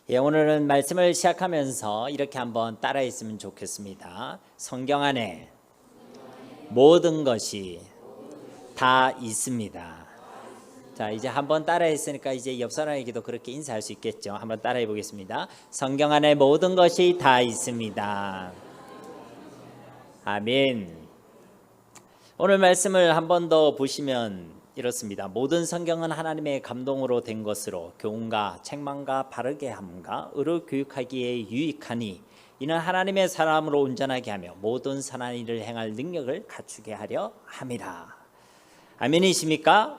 오늘은 말씀을 시작하면서 이렇게 한번 따라했으면 좋겠습니다. 성경 안에 모든 것이 다 있습니다. 자, 이제 한번 따라했으니까 이제 옆 사람에게도 그렇게 인사할 수 있겠죠. 한번 따라해 보겠습니다. 성경 안에 모든 것이 다 있습니다. 아멘. 오늘 말씀을 한 번 더 보시면 이렇습니다. 모든 성경은 하나님의 감동으로 된 것으로 교훈과 책망과 바르게 함과 의로 교육하기에 유익하니 이는 하나님의 사람으로 온전하게 하며 모든 선한 일을 행할 능력을 갖추게 하려 함이라. 아멘이십니까?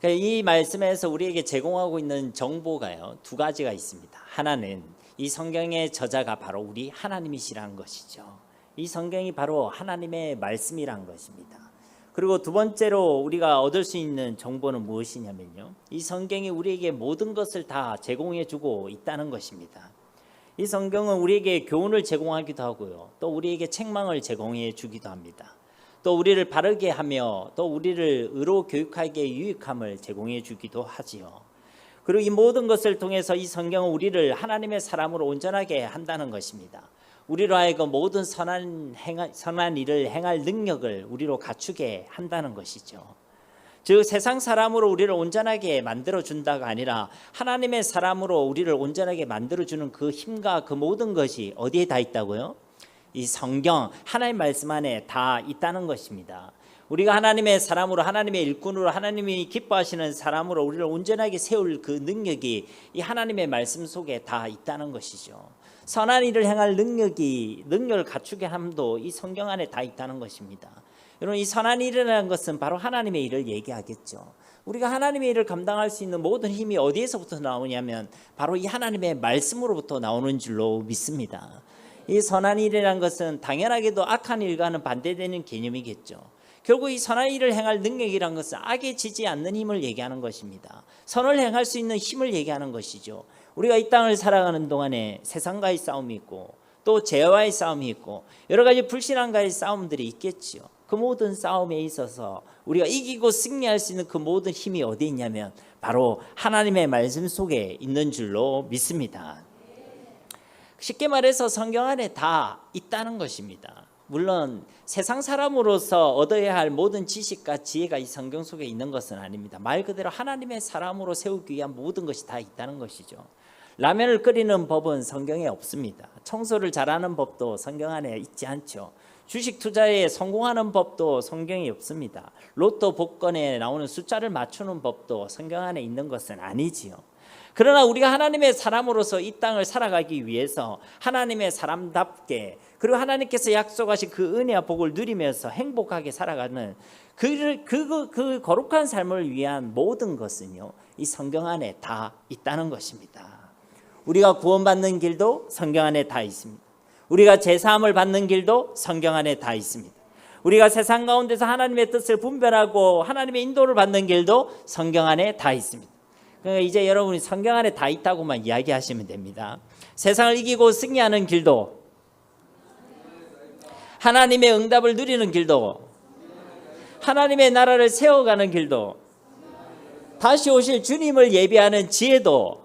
이 말씀에서 우리에게 제공하고 있는 정보가요, 두 가지가 있습니다. 하나는 이 성경의 저자가 바로 우리 하나님이시라는 것이죠. 이 성경이 바로 하나님의 말씀이란 것입니다. 그리고 두 번째로 우리가 얻을 수 있는 정보는 무엇이냐면요, 이 성경이 우리에게 모든 것을 다 제공해 주고 있다는 것입니다. 이 성경은 우리에게 교훈을 제공하기도 하고요, 또 우리에게 책망을 제공해 주기도 합니다. 또 우리를 바르게 하며 또 우리를 의로 교육하기에 유익함을 제공해 주기도 하지요. 그리고 이 모든 것을 통해서 이 성경은 우리를 하나님의 사람으로 온전하게 한다는 것입니다. 우리로 하여금 모든 선한 일을 행할 능력을 우리로 갖추게 한다는 것이죠. 즉 세상 사람으로 우리를 온전하게 만들어준다가 아니라 하나님의 사람으로 우리를 온전하게 만들어주는 그 힘과 그 모든 것이 어디에 다 있다고요? 이 성경 하나님 말씀 안에 다 있다는 것입니다. 우리가 하나님의 사람으로, 하나님의 일꾼으로, 하나님이 기뻐하시는 사람으로 우리를 온전하게 세울 그 능력이 이 하나님의 말씀 속에 다 있다는 것이죠. 선한 일을 행할 능력을 갖추게 함도 이 성경 안에 다 있다는 것입니다. 여러분, 이 선한 일이라는 것은 바로 하나님의 일을 얘기하겠죠. 우리가 하나님의 일을 감당할 수 있는 모든 힘이 어디에서부터 나오냐면 바로 이 하나님의 말씀으로부터 나오는 줄로 믿습니다. 이 선한 일이라는 것은 당연하게도 악한 일과는 반대되는 개념이겠죠. 결국 이 선한 일을 행할 능력이란 것은 악에 지지 않는 힘을 얘기하는 것입니다. 선을 행할 수 있는 힘을 얘기하는 것이죠. 우리가 이 땅을 살아가는 동안에 세상과의 싸움이 있고 또 죄와의 싸움이 있고 여러 가지 불신앙과의 싸움들이 있겠지요. 그 모든 싸움에 있어서 우리가 이기고 승리할 수 있는 그 모든 힘이 어디 있냐면 바로 하나님의 말씀 속에 있는 줄로 믿습니다. 쉽게 말해서 성경 안에 다 있다는 것입니다. 물론 세상 사람으로서 얻어야 할 모든 지식과 지혜가 이 성경 속에 있는 것은 아닙니다. 말 그대로 하나님의 사람으로 세우기 위한 모든 것이 다 있다는 것이죠. 라면을 끓이는 법은 성경에 없습니다. 청소를 잘하는 법도 성경 안에 있지 않죠. 주식 투자에 성공하는 법도 성경에 없습니다. 로또 복권에 나오는 숫자를 맞추는 법도 성경 안에 있는 것은 아니지요. 그러나 우리가 하나님의 사람으로서 이 땅을 살아가기 위해서 하나님의 사람답게, 그리고 하나님께서 약속하신 그 은혜와 복을 누리면서 행복하게 살아가는 그 거룩한 삶을 위한 모든 것은요, 이 성경 안에 다 있다는 것입니다. 우리가 구원받는 길도 성경 안에 다 있습니다. 우리가 제사함을 받는 길도 성경 안에 다 있습니다. 우리가 세상 가운데서 하나님의 뜻을 분별하고 하나님의 인도를 받는 길도 성경 안에 다 있습니다. 그러니까 이제 여러분이 성경 안에 다 있다고만 이야기하시면 됩니다. 세상을 이기고 승리하는 길도, 하나님의 응답을 누리는 길도, 하나님의 나라를 세워가는 길도, 다시 오실 주님을 예비하는 지혜도,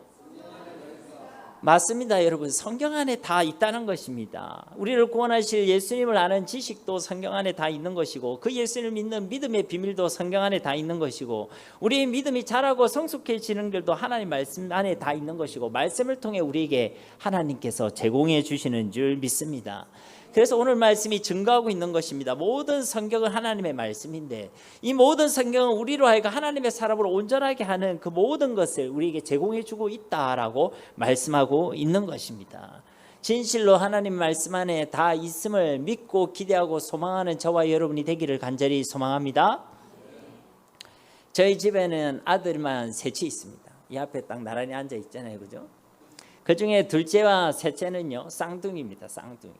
맞습니다. 여러분, 성경 안에 다 있다는 것입니다. 우리를 구원하실 예수님을 아는 지식도 성경 안에 다 있는 것이고, 그 예수님을 믿는 믿음의 비밀도 성경 안에 다 있는 것이고, 우리의 믿음이 자라고 성숙해지는 길도 하나님 말씀 안에 다 있는 것이고, 말씀을 통해 우리에게 하나님께서 제공해 주시는 줄 믿습니다. 그래서 오늘 말씀이 증거하고 있는 것입니다. 모든 성경은 하나님의 말씀인데 이 모든 성경은 우리로 하여금 하나님의 사람으로 온전하게 하는 그 모든 것을 우리에게 제공해 주고 있다라고 말씀하고 있는 것입니다. 진실로 하나님 말씀 안에 다 있음을 믿고 기대하고 소망하는 저와 여러분이 되기를 간절히 소망합니다. 저희 집에는 아들만 셋이 있습니다. 이 앞에 딱 나란히 앉아 있잖아요, 그죠? 그 중에 둘째와 셋째는요, 쌍둥이입니다. 쌍둥이.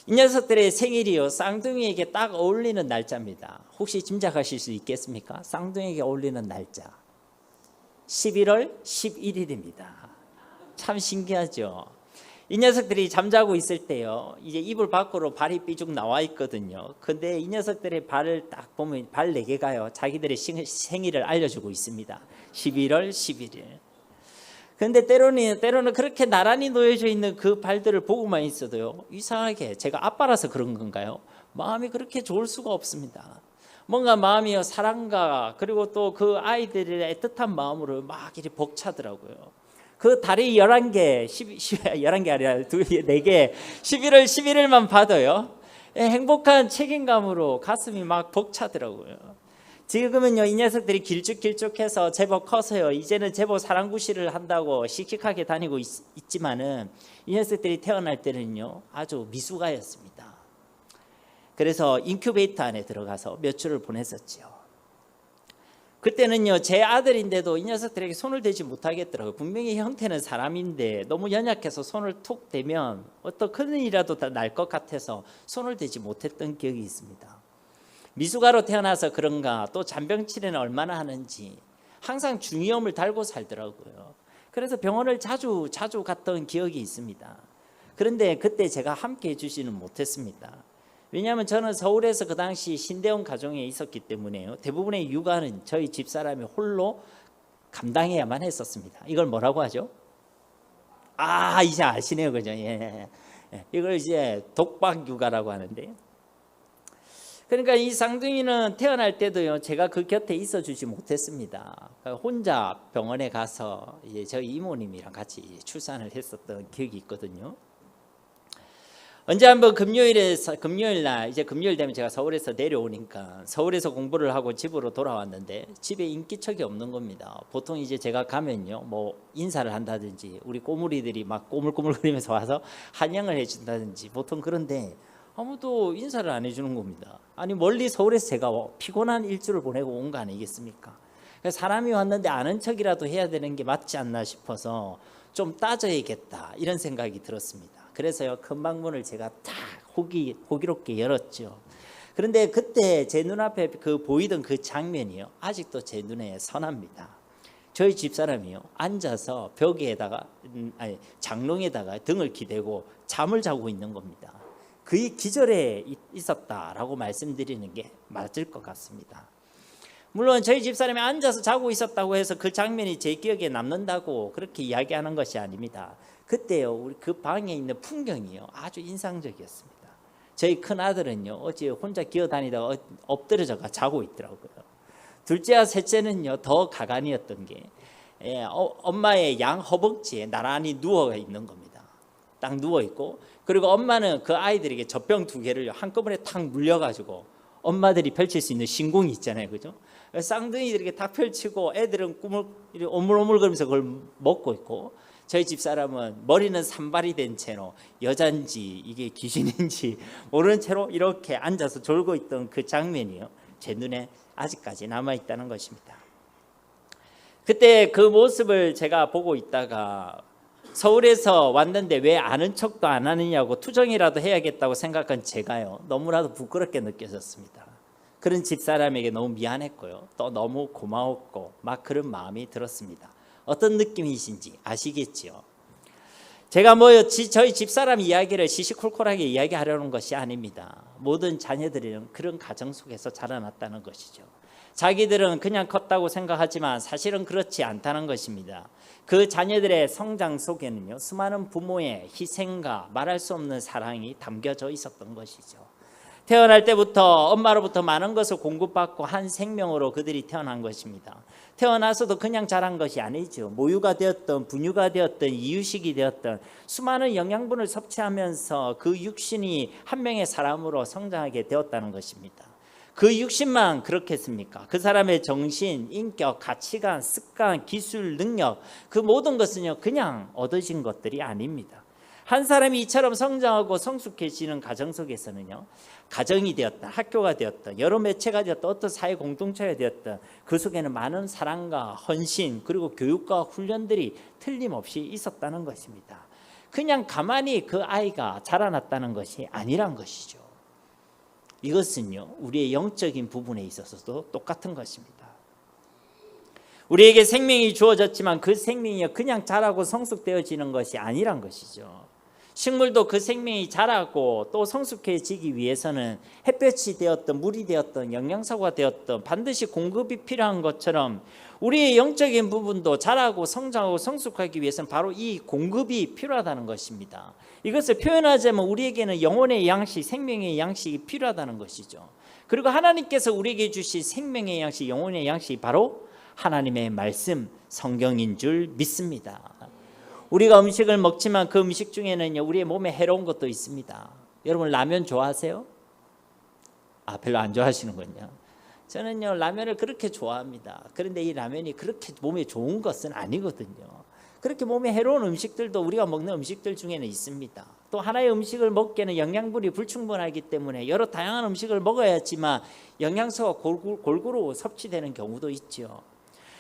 이 녀석들의 생일이요, 쌍둥이에게 딱 어울리는 날짜입니다. 혹시 짐작하실 수 있겠습니까? 쌍둥이에게 어울리는 날짜 11월 11일입니다. 참 신기하죠. 이 녀석들이 잠자고 있을 때요, 이제 이불 밖으로 발이 삐죽 나와 있거든요. 근데 이 녀석들의 발을 딱 보면 발 4개가요 자기들의 생일을 알려주고 있습니다. 11월 11일. 근데 때로는 그렇게 나란히 놓여져 있는 그 발들을 보고만 있어도요, 이상하게 제가 아빠라서 그런 건가요? 마음이 그렇게 좋을 수가 없습니다. 뭔가 마음이 사랑과 그리고 또 그 아이들의 애틋한 마음으로 막 이렇게 벅차더라고요. 그 다리 11개, 11개 아니라 4개, 11월 11일만 봐도요, 행복한 책임감으로 가슴이 막 벅차더라고요. 지금은요, 이 녀석들이 길쭉길쭉해서 제법 커서요, 이제는 제법 사랑구실을 한다고 씩씩하게 다니고 있지만은 이 녀석들이 태어날 때는요, 아주 미숙아였습니다. 그래서 인큐베이터 안에 들어가서 몇 주를 보냈었죠. 그때는요, 제 아들인데도 이 녀석들에게 손을 대지 못하겠더라고요. 분명히 형태는 사람인데 너무 연약해서 손을 툭 대면 어떤 큰 일이라도 날 것 같아서 손을 대지 못했던 기억이 있습니다. 미숙아로 태어나서 그런가, 또 잔병치레는 얼마나 하는지 항상 중이염을 달고 살더라고요. 그래서 병원을 자주 갔던 기억이 있습니다. 그런데 그때 제가 함께 해주지는 못했습니다. 왜냐하면 저는 서울에서 그 당시 신대원 가정에 있었기 때문에요, 대부분의 육아는 저희 집사람이 홀로 감당해야만 했었습니다. 이걸 뭐라고 하죠? 이제 아시네요, 그죠? 예. 이걸 이제 독박 육아라고 하는데, 그러니까 이 쌍둥이는 태어날 때도요, 제가 그 곁에 있어주지 못했습니다. 혼자 병원에 가서 이제 저희 이모님이랑 같이 출산을 했었던 기억이 있거든요. 언제 한번 금요일 날, 이제 금요일 되면 제가 서울에서 내려오니까 서울에서 공부를 하고 집으로 돌아왔는데 집에 인기척이 없는 겁니다. 보통 이제 제가 가면요, 뭐 인사를 한다든지 우리 꼬물이들이 막 꼬물꼬물거리면서 와서 환영을 해준다든지 보통 그런데 아무도 인사를 안 해주는 겁니다. 아니, 멀리 서울에서 제가 피곤한 일주를 보내고 온 거 아니겠습니까? 사람이 왔는데 아는 척이라도 해야 되는 게 맞지 않나 싶어서 좀 따져야겠다, 이런 생각이 들었습니다. 그래서요, 큰 방문을 제가 딱 호기롭게 열었죠. 그런데 그때 제 눈앞에 보이던 그 장면이요, 아직도 제 눈에 선합니다. 저희 집사람이요, 앉아서 벽에다가 장롱에다가 등을 기대고 잠을 자고 있는 겁니다. 그의 기절에 있었다라고 말씀드리는 게 맞을 것 같습니다. 물론 저희 집사람이 앉아서 자고 있었다고 해서 그 장면이 제 기억에 남는다고 그렇게 이야기하는 것이 아닙니다. 그때요, 우리 그 방에 있는 풍경이요, 아주 인상적이었습니다. 저희 큰 아들은요, 어제 혼자 기어다니다가 엎드려져가 자고 있더라고요. 둘째와 셋째는요, 더 가관이었던 게 엄마의 양 허벅지에 나란히 누워 있는 겁니다. 딱 누워 있고, 그리고 엄마는 그 아이들에게 젖병 2개를 한꺼번에 탁 물려가지고, 엄마들이 펼칠 수 있는 신공이 있잖아요, 그죠? 쌍둥이들에게 딱 펼치고 애들은 꿈을 오물오물거리면서 그걸 먹고 있고, 저희 집사람은 머리는 산발이 된 채로 여잔지 이게 귀신인지 모르는 채로 이렇게 앉아서 졸고 있던 그 장면이요, 제 눈에 아직까지 남아있다는 것입니다. 그때 그 모습을 제가 보고 있다가 서울에서 왔는데 왜 아는 척도 안 하느냐고 투정이라도 해야겠다고 생각한 제가요, 너무나도 부끄럽게 느껴졌습니다. 그런 집사람에게 너무 미안했고요, 또 너무 고마웠고 막 그런 마음이 들었습니다. 어떤 느낌이신지 아시겠지요? 제가 저희 집사람 이야기를 시시콜콜하게 이야기하려는 것이 아닙니다. 모든 자녀들은 그런 가정 속에서 자라났다는 것이죠. 자기들은 그냥 컸다고 생각하지만 사실은 그렇지 않다는 것입니다. 그 자녀들의 성장 속에는요, 수많은 부모의 희생과 말할 수 없는 사랑이 담겨져 있었던 것이죠. 태어날 때부터 엄마로부터 많은 것을 공급받고 한 생명으로 그들이 태어난 것입니다. 태어나서도 그냥 자란 것이 아니죠. 모유가 되었던 분유가 되었던 이유식이 되었던 수많은 영양분을 섭취하면서 그 육신이 한 명의 사람으로 성장하게 되었다는 것입니다. 그 육신만 그렇겠습니까? 그 사람의 정신, 인격, 가치관, 습관, 기술, 능력, 그 모든 것은요, 그냥 얻어진 것들이 아닙니다. 한 사람이 이처럼 성장하고 성숙해지는 가정 속에서는요, 가정이 되었던, 학교가 되었던, 여러 매체가 되었던, 어떤 사회 공동체가 되었던, 그 속에는 많은 사랑과 헌신, 그리고 교육과 훈련들이 틀림없이 있었다는 것입니다. 그냥 가만히 그 아이가 자라났다는 것이 아니란 것이죠. 이것은요, 우리의 영적인 부분에 있어서도 똑같은 것입니다. 우리에게 생명이 주어졌지만 그 생명이 그냥 자라고 성숙되어지는 것이 아니란 것이죠. 식물도 그 생명이 자라고 또 성숙해지기 위해서는 햇볕이 되었던 물이 되었던 영양소가 되었던 반드시 공급이 필요한 것처럼 우리의 영적인 부분도 자라고 성장하고 성숙하기 위해서는 바로 이 공급이 필요하다는 것입니다. 이것을 표현하자면 우리에게는 영혼의 양식, 생명의 양식이 필요하다는 것이죠. 그리고 하나님께서 우리에게 주신 생명의 양식, 영혼의 양식이 바로 하나님의 말씀, 성경인 줄 믿습니다. 우리가 음식을 먹지만 그 음식 중에는 우리의 몸에 해로운 것도 있습니다. 여러분 라면 좋아하세요? 별로 안 좋아하시는군요. 저는요 라면을 그렇게 좋아합니다. 그런데 이 라면이 그렇게 몸에 좋은 것은 아니거든요. 그렇게 몸에 해로운 음식들도 우리가 먹는 음식들 중에는 있습니다. 또 하나의 음식을 먹기에는 영양분이 불충분하기 때문에 여러 다양한 음식을 먹어야지만 영양소가 골고루 섭취되는 경우도 있죠.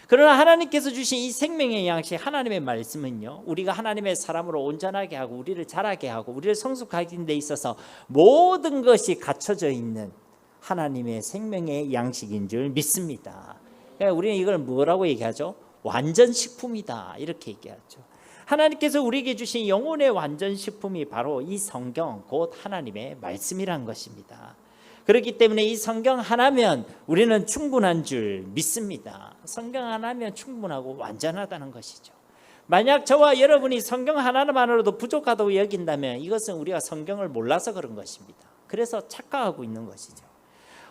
그러나 하나님께서 주신 이 생명의 양식 하나님의 말씀은요, 우리가 하나님의 사람으로 온전하게 하고 우리를 자라게 하고 우리를 성숙하게 데 있어서 모든 것이 갖춰져 있는 하나님의 생명의 양식인 줄 믿습니다. 그러니까 우리는 이걸 뭐라고 얘기하죠? 완전식품이다 이렇게 얘기하죠. 하나님께서 우리에게 주신 영혼의 완전식품이 바로 이 성경 곧 하나님의 말씀이란 것입니다. 그렇기 때문에 이 성경 하나면 우리는 충분한 줄 믿습니다. 성경 하나면 충분하고 완전하다는 것이죠. 만약 저와 여러분이 성경 하나만으로도 부족하다고 여긴다면 이것은 우리가 성경을 몰라서 그런 것입니다. 그래서 착각하고 있는 것이죠.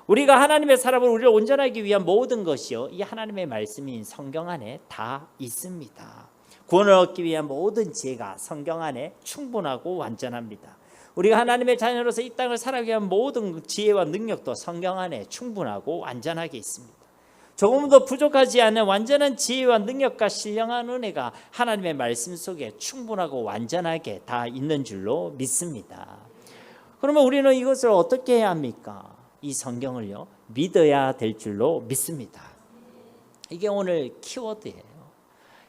우리가 하나님의 사람으로 우리를 온전하기 위한 모든 것이요 이 하나님의 말씀인 성경 안에 다 있습니다. 구원을 얻기 위한 모든 지혜가 성경 안에 충분하고 완전합니다. 우리가 하나님의 자녀로서 이 땅을 살아가기 위한 모든 지혜와 능력도 성경 안에 충분하고 완전하게 있습니다. 조금도 부족하지 않은 완전한 지혜와 능력과 신령한 은혜가 하나님의 말씀 속에 충분하고 완전하게 다 있는 줄로 믿습니다. 그러면 우리는 이것을 어떻게 해야 합니까? 이 성경을요 믿어야 될 줄로 믿습니다. 이게 오늘 키워드예요.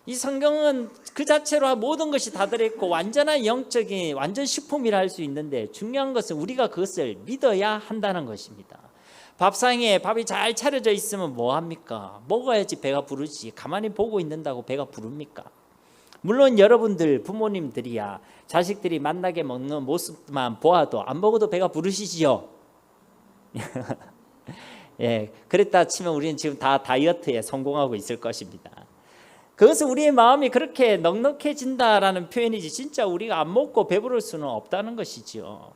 이 성경은 그 자체로 모든 것이 다 들어있고 완전한 영적인 완전 식품이라 할 수 있는데 중요한 것은 우리가 그것을 믿어야 한다는 것입니다. 밥상에 밥이 잘 차려져 있으면 뭐합니까? 먹어야지 배가 부르지. 가만히 보고 있는다고 배가 부릅니까? 물론 여러분들 부모님들이야 자식들이 맛나게 먹는 모습만 보아도 안 먹어도 배가 부르시지요. 예, 그랬다 치면 우리는 지금 다 다이어트에 성공하고 있을 것입니다. 그것은 우리의 마음이 그렇게 넉넉해진다라는 표현이지 진짜 우리가 안 먹고 배부를 수는 없다는 것이지요.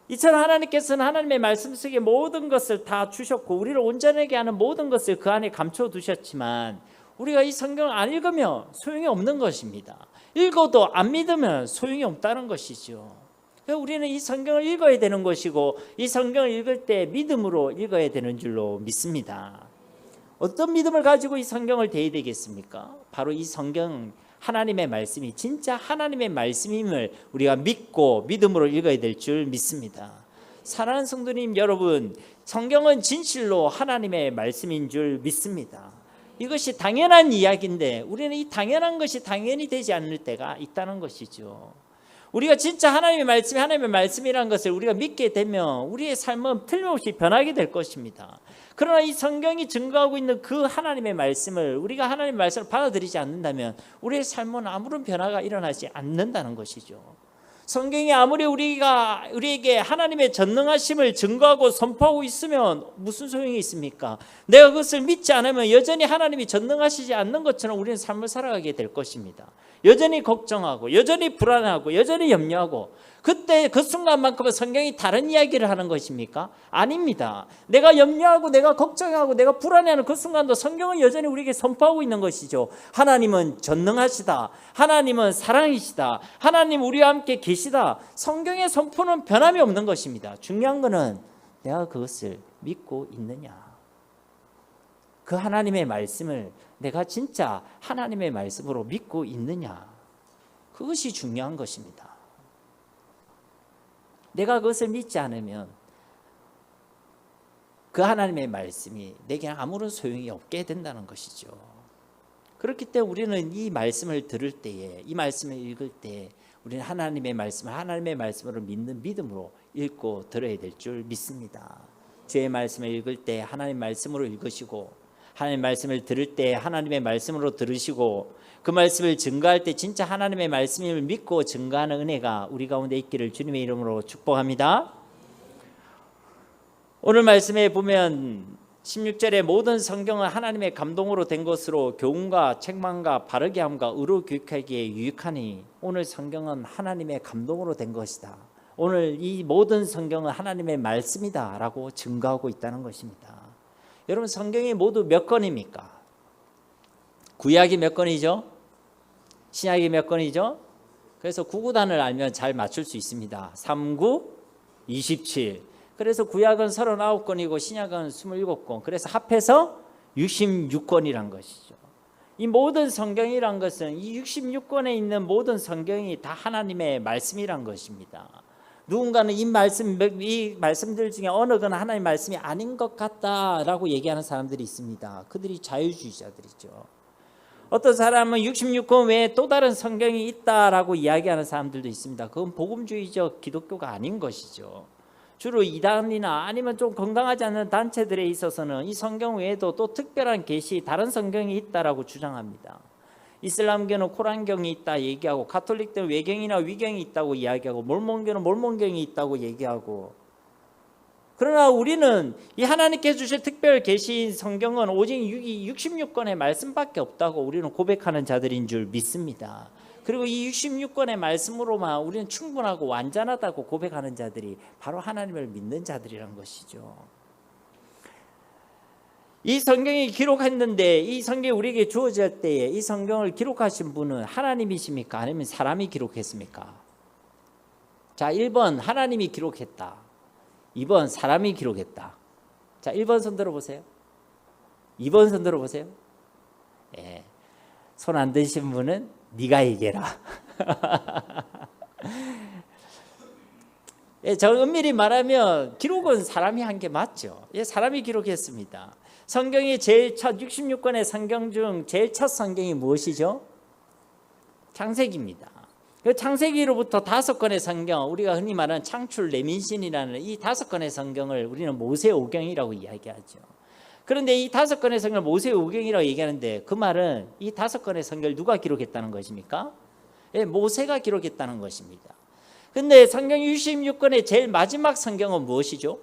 이처럼 하나님께서는 하나님의 말씀 속에 모든 것을 다 주셨고 우리를 온전하게 하는 모든 것을 그 안에 감춰두셨지만 우리가 이 성경을 안 읽으면 소용이 없는 것입니다. 읽어도 안 믿으면 소용이 없다는 것이죠. 우리는 이 성경을 읽어야 되는 것이고 이 성경을 읽을 때 믿음으로 읽어야 되는 줄로 믿습니다. 어떤 믿음을 가지고 이 성경을 대해야 되겠습니까? 바로 이 성경 하나님의 말씀이 진짜 하나님의 말씀임을 우리가 믿고 믿음으로 읽어야 될 줄 믿습니다. 사랑하는 성도님 여러분, 성경은 진실로 하나님의 말씀인 줄 믿습니다. 이것이 당연한 이야기인데 우리는 이 당연한 것이 당연히 되지 않을 때가 있다는 것이죠. 우리가 진짜 하나님의 말씀이 하나님의 말씀이라는 것을 우리가 믿게 되면 우리의 삶은 틀림없이 변하게 될 것입니다. 그러나 이 성경이 증거하고 있는 그 하나님의 말씀을 우리가 하나님의 말씀을 받아들이지 않는다면 우리의 삶은 아무런 변화가 일어나지 않는다는 것이죠. 성경이 아무리 우리에게 하나님의 전능하심을 증거하고 선포하고 있으면 무슨 소용이 있습니까? 내가 그것을 믿지 않으면 여전히 하나님이 전능하시지 않는 것처럼 우리는 삶을 살아가게 될 것입니다. 여전히 걱정하고 여전히 불안하고 여전히 염려하고 그때 그 순간만큼은 성경이 다른 이야기를 하는 것입니까? 아닙니다. 내가 염려하고 내가 걱정하고 내가 불안해하는 그 순간도 성경은 여전히 우리에게 선포하고 있는 것이죠. 하나님은 전능하시다. 하나님은 사랑이시다. 하나님 우리와 함께 계시다. 성경의 선포는 변함이 없는 것입니다. 중요한 것은 내가 그것을 믿고 있느냐. 그 하나님의 말씀을 내가 진짜 하나님의 말씀으로 믿고 있느냐. 그것이 중요한 것입니다. 내가 그것을 믿지 않으면 그 하나님의 말씀이 내게 아무런 소용이 없게 된다는 것이죠. 그렇기 때문에 우리는 이 말씀을 들을 때에 이 말씀을 읽을 때 우리는 하나님의 말씀을 하나님의 말씀으로 믿는 믿음으로 읽고 들어야 될 줄 믿습니다. 주의 말씀을 읽을 때 하나님의 말씀으로 읽으시고 하나님의 말씀을 들을 때 하나님의 말씀으로 들으시고 그 말씀을 증거할 때 진짜 하나님의 말씀을 믿고 증거하는 은혜가 우리 가운데 있기를 주님의 이름으로 축복합니다. 오늘 말씀에 보면 16절에 모든 성경은 하나님의 감동으로 된 것으로 교훈과 책망과 바르게 함과 의로 교육하기에 유익하니 오늘 성경은 하나님의 감동으로 된 것이다. 오늘 이 모든 성경은 하나님의 말씀이다 라고 증거하고 있다는 것입니다. 여러분 성경이 모두 몇 권입니까? 구약이 몇 권이죠? 신약이 몇 권이죠? 그래서 구구단을 알면 잘 맞출 수 있습니다. 3, 9, 27. 그래서 구약은 39권이고 신약은 27권. 그래서 합해서 66권이란 것이죠. 이 모든 성경이란 것은 이 66권에 있는 모든 성경이 다 하나님의 말씀이란 것입니다. 누군가는 이 말씀들 중에 어느 건 하나님의 말씀이 아닌 것 같다라고 얘기하는 사람들이 있습니다. 그들이 자유주의자들이죠. 어떤 사람은 66권 외에 또 다른 성경이 있다라고 이야기하는 사람들도 있습니다. 그건 복음주의적 기독교가 아닌 것이죠. 주로 이단이나 아니면 좀 건강하지 않은 단체들에 있어서는 이 성경 외에도 또 특별한 계시 다른 성경이 있다라고 주장합니다. 이슬람교는 코란경이 있다 얘기하고 가톨릭들은 외경이나 위경이 있다고 이야기하고 몰몬교는 몰몬경이 있다고 얘기하고 그러나 우리는 이 하나님께 주실 특별 계시인 성경은 오직 66권의 말씀밖에 없다고 우리는 고백하는 자들인 줄 믿습니다. 그리고 이 66권의 말씀으로만 우리는 충분하고 완전하다고 고백하는 자들이 바로 하나님을 믿는 자들이란 것이죠. 이 성경이 기록했는데 이 성경이 우리에게 주어질 때에 이 성경을 기록하신 분은 하나님이십니까? 아니면 사람이 기록했습니까? 자, 1번 하나님이 기록했다. 2번 사람이 기록했다. 자, 1번 손 들어보세요. 2번 손 들어보세요. 예. 손 안 드신 분은 네가 얘기해라. 예, 저 엄밀히 말하면 기록은 사람이 한 게 맞죠. 예, 사람이 기록했습니다. 성경이 제일 첫 66권의 성경 중 제일 첫 성경이 무엇이죠? 창세기입니다. 그 창세기로부터 5권의 성경, 우리가 흔히 말하는 창출 레민신이라는 이 5권의 성경을 우리는 모세오경이라고 이야기하죠. 그런데 이 5권의 성경을 모세오경이라고 얘기하는데 그 말은 이 5권의 성경을 누가 기록했다는 것입니까? 예, 모세가 기록했다는 것입니다. 근데 성경 66권의 제일 마지막 성경은 무엇이죠?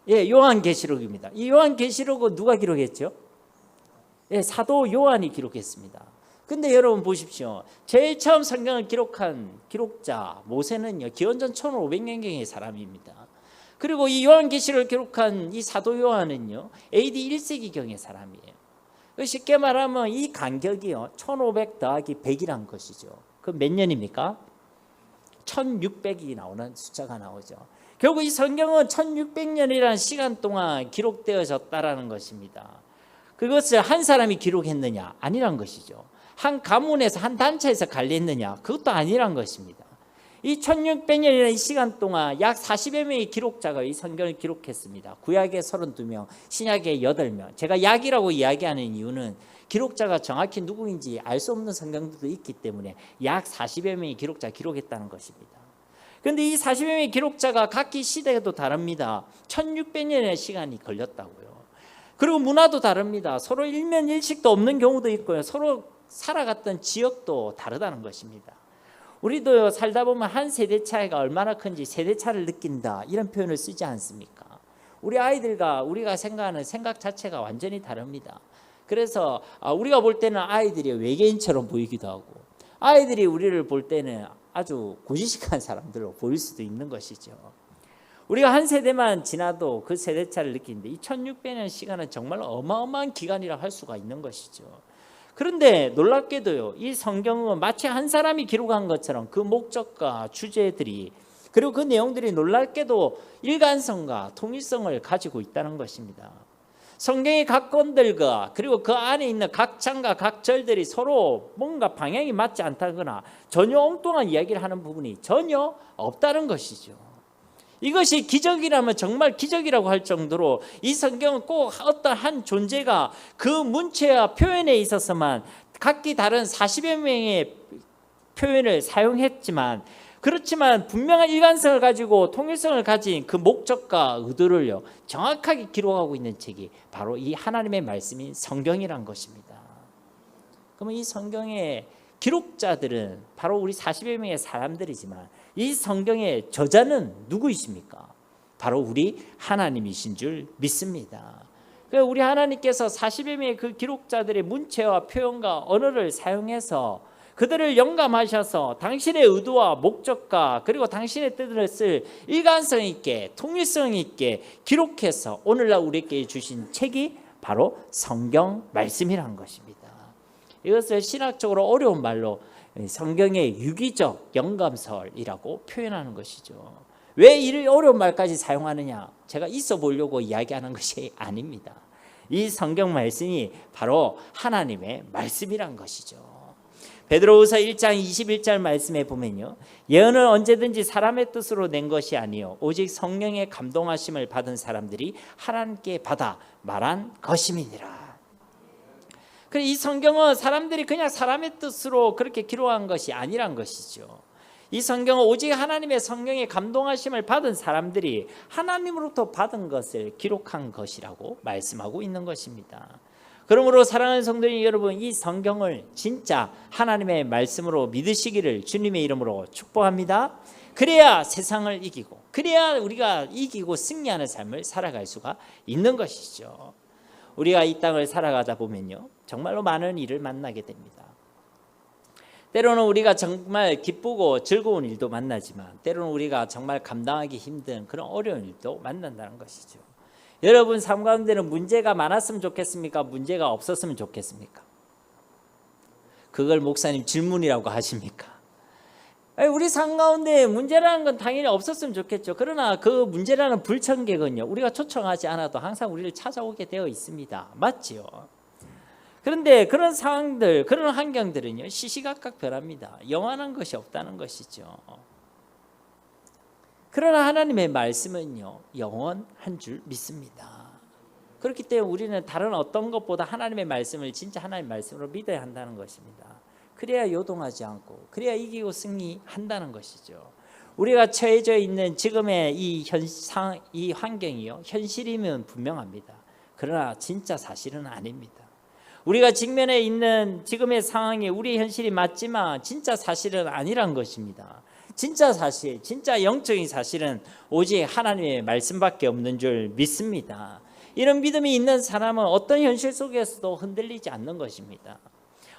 예, 요한계시록입니다. 이 요한계시록은 누가 기록했죠? 예, 사도 요한이 기록했습니다. 근데 여러분 보십시오. 제일 처음 성경을 기록한 기록자 모세는요, 기원전 1500년경의 사람입니다. 그리고 이 요한계시록을 기록한 이 사도 요한은요, AD 1세기경의 사람이에요. 쉽게 말하면 이 간격이요, 1500 더하기 100이란 것이죠. 그럼 몇 년입니까? 1600이 나오는 숫자가 나오죠. 결국 이 성경은 1600년이라는 시간 동안 기록되어졌다라는 것입니다. 그것을 한 사람이 기록했느냐? 아니란 것이죠. 한 가문에서 한 단체에서 관리했느냐? 그것도 아니란 것입니다. 이 1600년이라는 이 시간 동안 약 40여 명의 기록자가 이 성경을 기록했습니다. 구약에 32명, 신약에 8명. 제가 약이라고 이야기하는 이유는 기록자가 정확히 누구인지 알 수 없는 성경들도 있기 때문에 약 40여 명의 기록자가 기록했다는 것입니다. 그런데 이 40여 명의 기록자가 각기 시대도 다릅니다. 1600년의 시간이 걸렸다고요. 그리고 문화도 다릅니다. 서로 일면일식도 없는 경우도 있고요. 서로 살아갔던 지역도 다르다는 것입니다. 우리도 살다 보면 한 세대 차이가 얼마나 큰지 세대 차를 느낀다 이런 표현을 쓰지 않습니까? 우리 아이들과 우리가 생각하는 생각 자체가 완전히 다릅니다. 그래서 우리가 볼 때는 아이들이 외계인처럼 보이기도 하고 아이들이 우리를 볼 때는 아주 고지식한 사람들로 보일 수도 있는 것이죠. 우리가 한 세대만 지나도 그 세대 차를 느끼는데 이 1600년 시간은 정말 어마어마한 기간이라 할 수가 있는 것이죠. 그런데 놀랍게도요, 이 성경은 마치 한 사람이 기록한 것처럼 그 목적과 주제들이 그리고 그 내용들이 놀랍게도 일관성과 통일성을 가지고 있다는 것입니다. 성경의 각 건들과 그리고 그 안에 있는 각 장과 각 절들이 서로 뭔가 방향이 맞지 않다거나 전혀 엉뚱한 이야기를 하는 부분이 전혀 없다는 것이죠. 이것이 기적이라면 정말 기적이라고 할 정도로 이 성경은 꼭 어떤 한 존재가 그 문체와 표현에 있어서만 각기 다른 40여 명의 표현을 사용했지만 그렇지만 분명한 일관성을 가지고 통일성을 가진 그 목적과 의도를요 정확하게 기록하고 있는 책이 바로 이 하나님의 말씀인 성경이란 것입니다. 그러면 이 성경의 기록자들은 바로 우리 40여 명의 사람들이지만 이 성경의 저자는 누구이십니까? 바로 우리 하나님이신 줄 믿습니다. 그러니까 우리 하나님께서 40여 명의 그 기록자들의 문체와 표현과 언어를 사용해서 그들을 영감하셔서 당신의 의도와 목적과 그리고 당신의 뜻을 일관성 있게 통일성 있게 기록해서 오늘날 우리에게 주신 책이 바로 성경 말씀이란 것입니다. 이것을 신학적으로 어려운 말로 성경의 유기적 영감설이라고 표현하는 것이죠. 왜 이 어려운 말까지 사용하느냐? 제가 있어 보려고 이야기하는 것이 아닙니다. 이 성경 말씀이 바로 하나님의 말씀이란 것이죠. 베드로후서 1장 21절 말씀에 보면요, 예언은 언제든지 사람의 뜻으로 낸 것이 아니요 오직 성령의 감동하심을 받은 사람들이 하나님께 받아 말한 것임이니라. 그래서 이 성경은 사람들이 그냥 사람의 뜻으로 그렇게 기록한 것이 아니란 것이죠. 이 성경은 오직 하나님의 성령의 감동하심을 받은 사람들이 하나님으로부터 받은 것을 기록한 것이라고 말씀하고 있는 것입니다. 그러므로 사랑하는 성도님 여러분, 이 성경을 진짜 하나님의 말씀으로 믿으시기를 주님의 이름으로 축복합니다. 그래야 세상을 이기고, 그래야 우리가 이기고 승리하는 삶을 살아갈 수가 있는 것이죠. 우리가 이 땅을 살아가다 보면요 정말로 많은 일을 만나게 됩니다. 때로는 우리가 정말 기쁘고 즐거운 일도 만나지만 때로는 우리가 정말 감당하기 힘든 그런 어려운 일도 만난다는 것이죠. 여러분 삶 가운데는 문제가 많았으면 좋겠습니까? 문제가 없었으면 좋겠습니까? 그걸 목사님 질문이라고 하십니까? 우리 삶 가운데 문제라는 건 당연히 없었으면 좋겠죠. 그러나 그 문제라는 불청객은요 우리가 초청하지 않아도 항상 우리를 찾아오게 되어 있습니다. 맞지요? 그런데 그런 상황들, 그런 환경들은요 시시각각 변합니다. 영원한 것이 없다는 것이죠. 그러나 하나님의 말씀은요 영원한 줄 믿습니다. 그렇기 때문에 우리는 다른 어떤 것보다 하나님의 말씀을 진짜 하나님의 말씀으로 믿어야 한다는 것입니다. 그래야 요동하지 않고 그래야 이기고 승리한다는 것이죠. 우리가 처해져 있는 지금의 이 환경이요 현실이면 분명합니다. 그러나 진짜 사실은 아닙니다. 우리가 직면해 있는 지금의 상황이 우리의 현실이 맞지만 진짜 사실은 아니란 것입니다. 진짜 사실, 진짜 영적인 사실은 오직 하나님의 말씀밖에 없는 줄 믿습니다. 이런 믿음이 있는 사람은 어떤 현실 속에서도 흔들리지 않는 것입니다.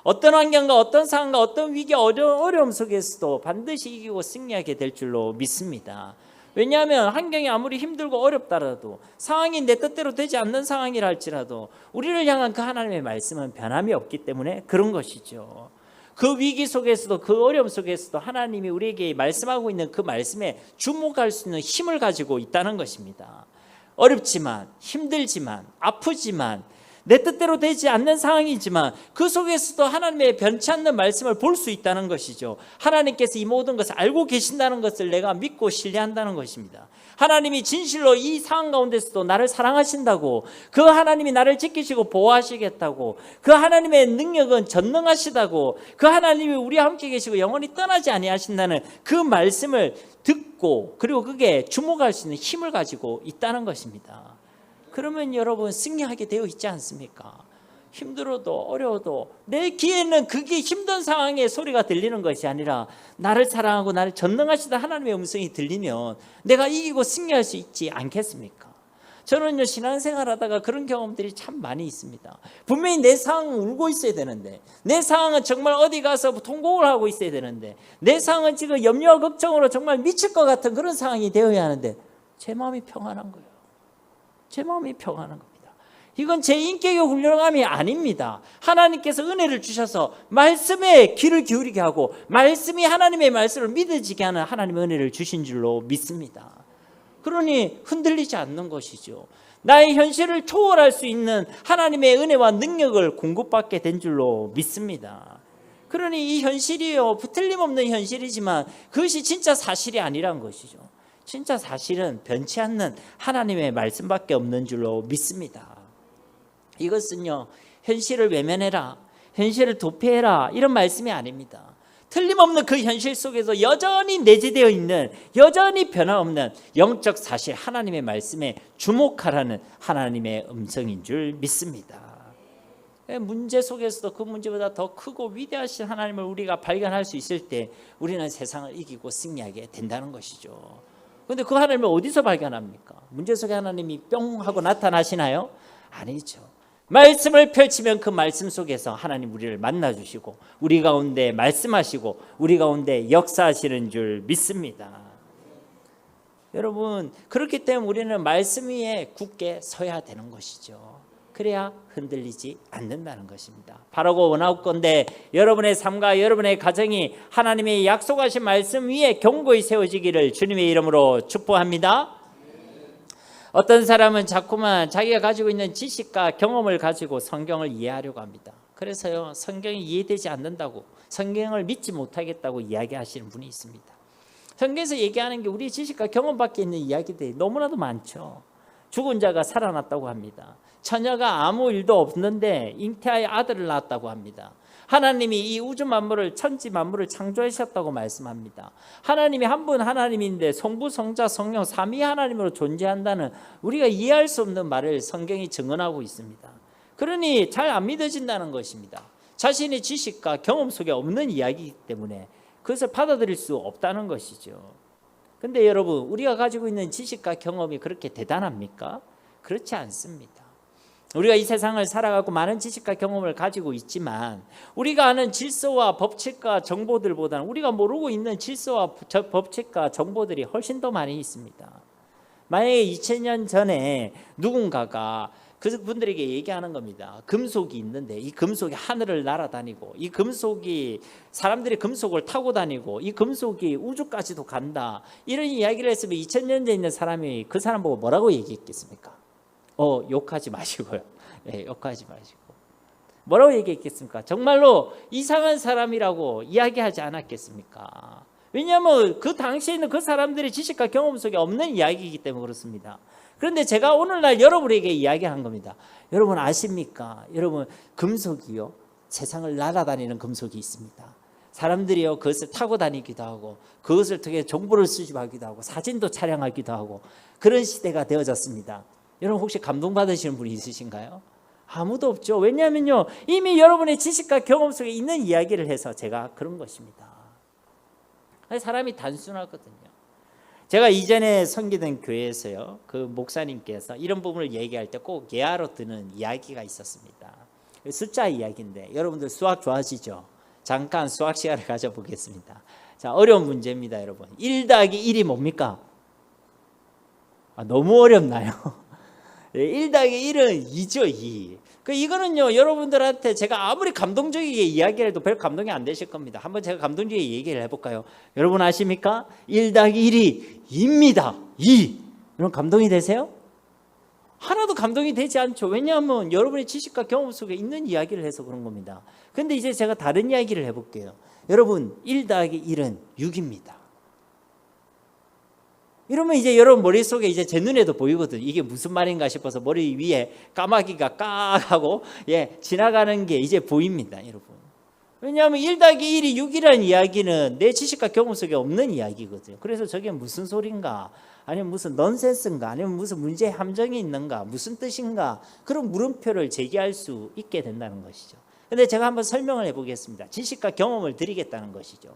어떤 환경과 어떤 상황과 어떤 위기, 어려움 속에서도 반드시 이기고 승리하게 될 줄로 믿습니다. 왜냐하면 환경이 아무리 힘들고 어렵더라도 상황이 내 뜻대로 되지 않는 상황이라 할지라도 우리를 향한 그 하나님의 말씀은 변함이 없기 때문에 그런 것이죠. 그 위기 속에서도 그 어려움 속에서도 하나님이 우리에게 말씀하고 있는 그 말씀에 주목할 수 있는 힘을 가지고 있다는 것입니다. 어렵지만 힘들지만 아프지만 내 뜻대로 되지 않는 상황이지만 그 속에서도 하나님의 변치 않는 말씀을 볼 수 있다는 것이죠. 하나님께서 이 모든 것을 알고 계신다는 것을 내가 믿고 신뢰한다는 것입니다. 하나님이 진실로 이 상황 가운데서도 나를 사랑하신다고, 그 하나님이 나를 지키시고 보호하시겠다고, 그 하나님의 능력은 전능하시다고, 그 하나님이 우리와 함께 계시고 영원히 떠나지 아니하신다는 그 말씀을 듣고 그리고 그게 주목할 수 있는 힘을 가지고 있다는 것입니다. 그러면 여러분 승리하게 되어 있지 않습니까? 힘들어도 어려워도 내 귀에는 그게 힘든 상황의 소리가 들리는 것이 아니라 나를 사랑하고 나를 전능하시다 하나님의 음성이 들리면 내가 이기고 승리할 수 있지 않겠습니까? 저는요 신앙생활하다가 그런 경험들이 참 많이 있습니다. 분명히 내 상황은 울고 있어야 되는데, 내 상황은 정말 어디 가서 통곡을 하고 있어야 되는데, 내 상황은 지금 염려와 걱정으로 정말 미칠 것 같은 그런 상황이 되어야 하는데 제 마음이 평안한 거예요. 제 마음이 평안한 겁니다. 이건 제 인격의 훌륭함이 아닙니다. 하나님께서 은혜를 주셔서 말씀에 귀를 기울이게 하고 말씀이 하나님의 말씀을 믿어지게 하는 하나님의 은혜를 주신 줄로 믿습니다. 그러니 흔들리지 않는 것이죠. 나의 현실을 초월할 수 있는 하나님의 은혜와 능력을 공급받게 된 줄로 믿습니다. 그러니 이 현실이요 틀림없는 현실이지만 그것이 진짜 사실이 아니란 것이죠. 진짜 사실은 변치 않는 하나님의 말씀밖에 없는 줄로 믿습니다. 이것은요 현실을 외면해라, 현실을 도피해라 이런 말씀이 아닙니다. 틀림없는 그 현실 속에서 여전히 내재되어 있는, 여전히 변함없는 영적 사실, 하나님의 말씀에 주목하라는 하나님의 음성인 줄 믿습니다. 문제 속에서도 그 문제보다 더 크고 위대하신 하나님을 우리가 발견할 수 있을 때 우리는 세상을 이기고 승리하게 된다는 것이죠. 그런데 그 하나님을 어디서 발견합니까? 문제 속에 하나님이 뿅 하고 나타나시나요? 아니죠. 말씀을 펼치면 그 말씀 속에서 하나님 우리를 만나주시고 우리 가운데 말씀하시고 우리 가운데 역사하시는 줄 믿습니다. 여러분, 그렇기 때문에 우리는 말씀 위에 굳게 서야 되는 것이죠. 그래야 흔들리지 않는다는 것입니다. 바라고 원하건대 여러분의 삶과 여러분의 가정이 하나님의 약속하신 말씀 위에 견고히 세워지기를 주님의 이름으로 축복합니다. 어떤 사람은 자꾸만 자기가 가지고 있는 지식과 경험을 가지고 성경을 이해하려고 합니다. 그래서요, 성경이 이해되지 않는다고, 성경을 믿지 못하겠다고 이야기하시는 분이 있습니다. 성경에서 얘기하는 게 우리 지식과 경험밖에 있는 이야기들이 너무나도 많죠. 죽은 자가 살아났다고 합니다. 처녀가 아무 일도 없는데 잉태하여 아들을 낳았다고 합니다. 하나님이 이 우주 만물을, 천지 만물을 창조하셨다고 말씀합니다. 하나님이 한 분 하나님인데 성부, 성자, 성령 삼위 하나님으로 존재한다는 우리가 이해할 수 없는 말을 성경이 증언하고 있습니다. 그러니 잘 안 믿어진다는 것입니다. 자신의 지식과 경험 속에 없는 이야기이기 때문에 그것을 받아들일 수 없다는 것이죠. 그런데 여러분, 우리가 가지고 있는 지식과 경험이 그렇게 대단합니까? 그렇지 않습니다. 우리가 이 세상을 살아가고 많은 지식과 경험을 가지고 있지만 우리가 아는 질서와 법칙과 정보들보다는 우리가 모르고 있는 질서와 법칙과 정보들이 훨씬 더 많이 있습니다. 만약에 2000년 전에 누군가가 그분들에게 얘기하는 겁니다. 금속이 있는데 이 금속이 하늘을 날아다니고 이 금속이 사람들이 금속을 타고 다니고 이 금속이 우주까지도 간다. 이런 이야기를 했으면 2000년 전에 있는 사람이 그 사람 보고 뭐라고 얘기했겠습니까? 욕하지 마시고요. 네, 욕하지 마시고. 뭐라고 얘기했겠습니까? 정말로 이상한 사람이라고 이야기하지 않았겠습니까? 왜냐하면 그 당시에 있는 그 사람들의 지식과 경험 속에 없는 이야기이기 때문에 그렇습니다. 그런데 제가 오늘날 여러분에게 이야기한 겁니다. 여러분 아십니까? 여러분, 금속이요, 세상을 날아다니는 금속이 있습니다. 사람들이요, 그것을 타고 다니기도 하고 그것을 통해 정보를 수집하기도 하고 사진도 촬영하기도 하고 그런 시대가 되어졌습니다. 여러분 혹시 감동받으시는 분이 있으신가요? 아무도 없죠. 왜냐하면요, 이미 여러분의 지식과 경험 속에 있는 이야기를 해서 제가 그런 것입니다. 사람이 단순하거든요. 제가 이전에 섬기던 교회에서요, 그 목사님께서 이런 부분을 얘기할 때 꼭 예화로 드는 이야기가 있었습니다. 숫자 이야기인데 여러분들 수학 좋아하시죠? 잠깐 수학 시간을 가져보겠습니다. 자, 어려운 문제입니다, 여러분. 1 더하기 1이 뭡니까? 너무 어렵나요? 1 더하기 1은 2죠, 2. 이거는요, 여러분들한테 제가 아무리 감동적이게 이야기를 해도 별 감동이 안 되실 겁니다. 한번 제가 감동적이게 얘기를 해볼까요? 여러분 아십니까? 1 더하기 1이 2입니다. 2. 여러분 감동이 되세요? 하나도 감동이 되지 않죠. 왜냐하면 여러분의 지식과 경험 속에 있는 이야기를 해서 그런 겁니다. 그런데 이제 제가 다른 이야기를 해볼게요. 여러분, 1 더하기 1은 6입니다. 이러면 이제 여러분 머릿속에 이제 제 눈에도 보이거든요. 이게 무슨 말인가 싶어서 머리 위에 까마귀가 까 하고 지나가는 게 이제 보입니다, 여러분. 왜냐하면 1 더하기 1이 6이라는 이야기는 내 지식과 경험 속에 없는 이야기거든요. 그래서 저게 무슨 소린가, 아니면 무슨 넌센스인가, 아니면 무슨 문제의 함정이 있는가, 무슨 뜻인가, 그런 물음표를 제기할 수 있게 된다는 것이죠. 그런데 제가 한번 설명을 해보겠습니다. 지식과 경험을 드리겠다는 것이죠.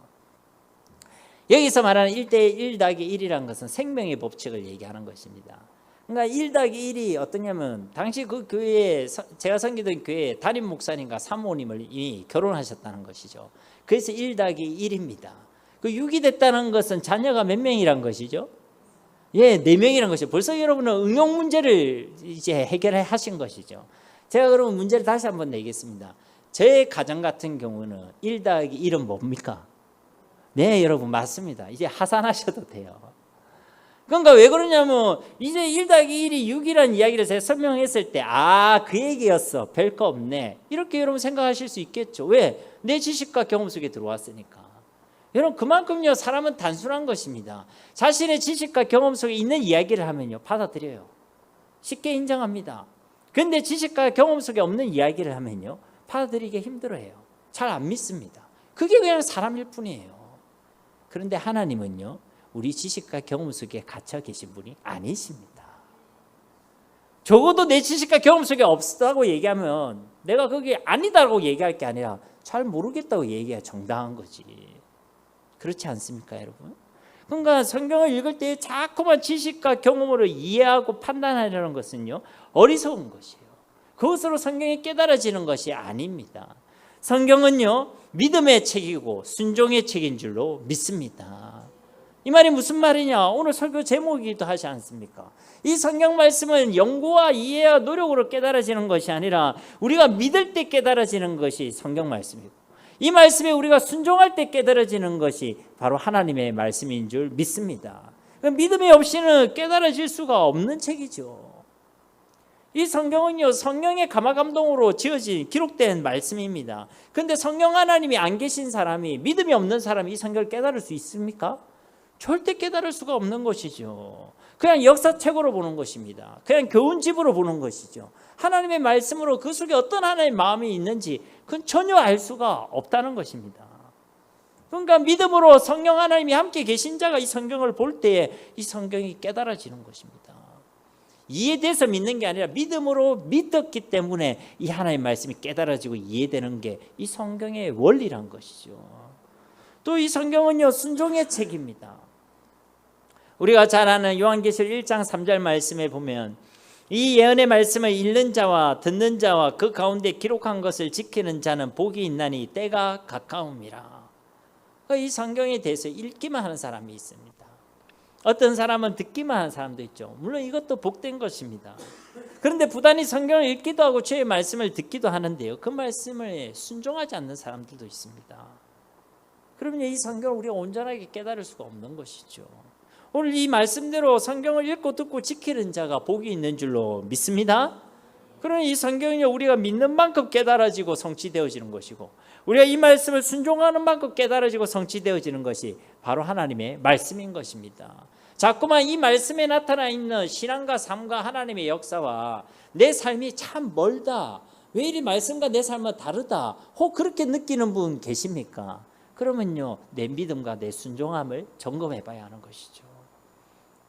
여기서 말하는 1 더하기 1이라는 것은 생명의 법칙을 얘기하는 것입니다. 그러니까 1 더하기 1이 어떠냐면, 당시 그 교회에, 제가 섬기던 교회에 담임 목사님과 사모님을 이미 결혼하셨다는 것이죠. 그래서 1 더하기 1입니다. 그 6이 됐다는 것은 자녀가 몇 명이란 것이죠? 4명이란 것이죠. 벌써 여러분은 응용 문제를 이제 해결하신 것이죠. 제가 그러면 문제를 다시 한번 내겠습니다. 제 가정 같은 경우는 1 더하기 1은 뭡니까? 네, 여러분 맞습니다. 이제 하산하셔도 돼요. 그러니까 왜 그러냐면 이제 1 더하기 1이 6이라는 이야기를 제가 설명했을 때 그 얘기였어, 별거 없네, 이렇게 여러분 생각하실 수 있겠죠. 왜? 내 지식과 경험 속에 들어왔으니까. 여러분 그만큼요, 사람은 단순한 것입니다. 자신의 지식과 경험 속에 있는 이야기를 하면요, 받아들여요. 쉽게 인정합니다. 그런데 지식과 경험 속에 없는 이야기를 하면요, 받아들이기 힘들어해요. 잘 안 믿습니다. 그게 그냥 사람일 뿐이에요. 그런데 하나님은요, 우리 지식과 경험 속에 갇혀 계신 분이 아니십니다. 적어도 내 지식과 경험 속에 없다고 얘기하면 내가 그게 아니다라고 얘기할 게 아니라 잘 모르겠다고 얘기해야 정당한 거지. 그렇지 않습니까, 여러분? 그러니까 성경을 읽을 때 자꾸만 지식과 경험으로 이해하고 판단하려는 것은요, 어리석은 것이에요. 그것으로 성경이 깨달아지는 것이 아닙니다. 성경은요, 믿음의 책이고 순종의 책인 줄로 믿습니다. 이 말이 무슨 말이냐? 오늘 설교 제목이기도 하지 않습니까? 이 성경 말씀은 연구와 이해와 노력으로 깨달아지는 것이 아니라 우리가 믿을 때 깨달아지는 것이 성경 말씀이고, 이 말씀에 우리가 순종할 때 깨달아지는 것이 바로 하나님의 말씀인 줄 믿습니다. 믿음이 없이는 깨달아질 수가 없는 책이죠. 이 성경은요, 성령의 감화감동으로 지어진 기록된 말씀입니다. 그런데 성령 하나님이 안 계신 사람이, 믿음이 없는 사람이 이 성경을 깨달을 수 있습니까? 절대 깨달을 수가 없는 것이죠. 그냥 역사책으로 보는 것입니다. 그냥 교훈집으로 보는 것이죠. 하나님의 말씀으로 그 속에 어떤 하나님의 마음이 있는지 그건 전혀 알 수가 없다는 것입니다. 그러니까 믿음으로 성령 하나님이 함께 계신 자가 이 성경을 볼 때에 이 성경이 깨달아지는 것입니다. 이해돼서 믿는 게 아니라 믿음으로 믿었기 때문에 이 하나님의 말씀이 깨달아지고 이해되는 게 이 성경의 원리란 것이죠. 또 이 성경은요, 순종의 책입니다. 우리가 잘 아는 요한계시록 1장 3절 말씀에 보면 이 예언의 말씀을 읽는 자와 듣는 자와 그 가운데 기록한 것을 지키는 자는 복이 있나니 때가 가까움이라. 이 성경에 대해서 읽기만 하는 사람이 있습니다. 어떤 사람은 듣기만 하는 사람도 있죠. 물론 이것도 복된 것입니다. 그런데 부단히 성경을 읽기도 하고 주의 말씀을 듣기도 하는데요, 그 말씀을 순종하지 않는 사람들도 있습니다. 그러면 이 성경을 우리가 온전하게 깨달을 수가 없는 것이죠. 오늘 이 말씀대로 성경을 읽고 듣고 지키는 자가 복이 있는 줄로 믿습니다. 그러니 이 성경은요, 우리가 믿는 만큼 깨달아지고 성취되어지는 것이고, 우리가 이 말씀을 순종하는 만큼 깨달아지고 성취되어지는 것이 바로 하나님의 말씀인 것입니다. 자꾸만 이 말씀에 나타나 있는 신앙과 삶과 하나님의 역사와 내 삶이 참 멀다, 왜 이리 말씀과 내 삶은 다르다, 혹 그렇게 느끼는 분 계십니까? 그러면요, 내 믿음과 내 순종함을 점검해 봐야 하는 것이죠.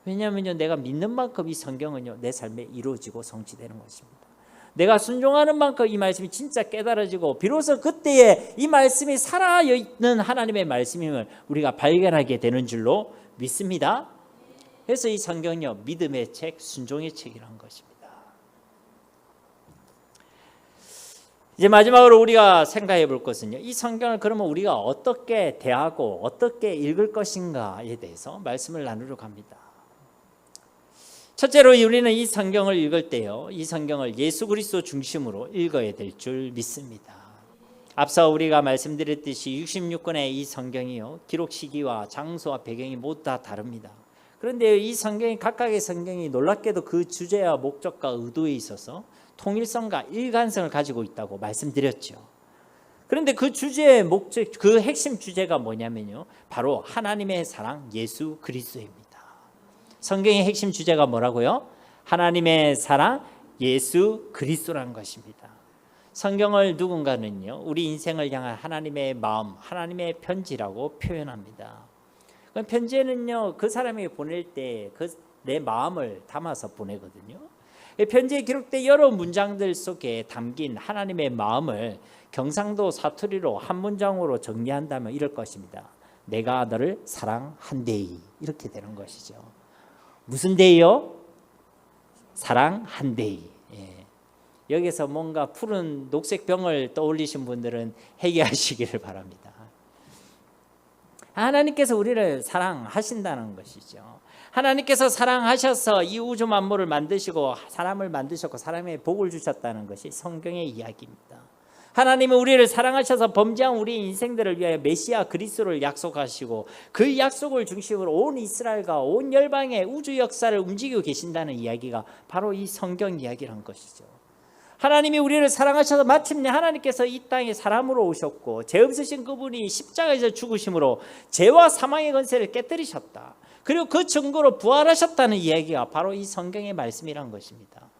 왜냐하면요, 내가 믿는 만큼 이 성경은요, 내 삶에 이루어지고 성취되는 것입니다. 내가 순종하는 만큼 이 말씀이 진짜 깨달아지고 비로소 그때에 이 말씀이 살아있는 하나님의 말씀임을 우리가 발견하게 되는 줄로 믿습니다. 그래서 이 성경은요, 믿음의 책, 순종의 책이라는 것입니다. 이제 마지막으로 우리가 생각해 볼 것은요, 이 성경을 그러면 우리가 어떻게 대하고 어떻게 읽을 것인가에 대해서 말씀을 나누려고 합니다. 첫째로 우리는 이 성경을 읽을 때요, 이 성경을 예수 그리스도 중심으로 읽어야 될 줄 믿습니다. 앞서 우리가 말씀드렸듯이 66권의 이 성경이요, 기록 시기와 장소와 배경이 모두 다 다릅니다. 그런데 이 성경이, 각각의 성경이 놀랍게도 그 주제와 목적과 의도에 있어서 통일성과 일관성을 가지고 있다고 말씀드렸죠. 그런데 그 주제의 목적, 그 핵심 주제가 뭐냐면요, 바로 하나님의 사랑 예수 그리스도입니다. 성경의 핵심 주제가 뭐라고요? 하나님의 사랑 예수 그리스도라는 것입니다. 성경을 누군가는요, 우리 인생을 향한 하나님의 마음, 하나님의 편지라고 표현합니다. 편지에는요, 그 사람에게 보낼 때 내 마음을 담아서 보내거든요. 편지에 기록된 여러 문장들 속에 담긴 하나님의 마음을 경상도 사투리로 한 문장으로 정리한다면 이럴 것입니다. 내가 너를 사랑한대이, 이렇게 되는 것이죠. 무슨 데이요? 사랑한데이. 예. 여기서 뭔가 푸른 녹색 병을 떠올리신 분들은 해결하시기를 바랍니다. 하나님께서 우리를 사랑하신다는 것이죠. 하나님께서 사랑하셔서 이 우주 만물을 만드시고 사람을 만드셨고 사람의 복을 주셨다는 것이 성경의 이야기입니다. 하나님은 우리를 사랑하셔서 범죄한 우리 인생들을 위하여 메시아 그리스도를 약속하시고 그 약속을 중심으로 온 이스라엘과 온 열방의 우주 역사를 움직이고 계신다는 이야기가 바로 이 성경 이야기라는 것이죠. 하나님이 우리를 사랑하셔서 마침내 하나님께서 이 땅에 사람으로 오셨고 죄 없으신 그분이 십자가에서 죽으심으로 죄와 사망의 권세를 깨뜨리셨다. 그리고 그 증거로 부활하셨다는 이야기가 바로 이 성경의 말씀이란 것입니다.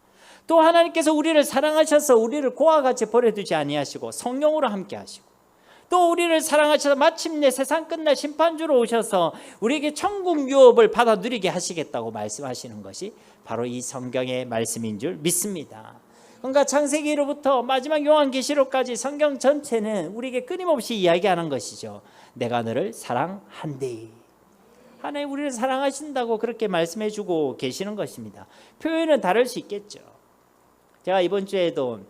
또 하나님께서 우리를 사랑하셔서 우리를 고와 같이 버려두지 아니하시고 성령으로 함께 하시고 또 우리를 사랑하셔서 마침내 세상 끝날 심판주로 오셔서 우리에게 천국 유업을 받아 누리게 하시겠다고 말씀하시는 것이 바로 이 성경의 말씀인 줄 믿습니다. 그러니까 창세기로부터 마지막 요한계시록까지 성경 전체는 우리에게 끊임없이 이야기하는 것이죠. 내가 너를 사랑한대. 하나님 우리를 사랑하신다고 그렇게 말씀해 주고 계시는 것입니다. 표현은 다를 수 있겠죠. 제가 이번 주에도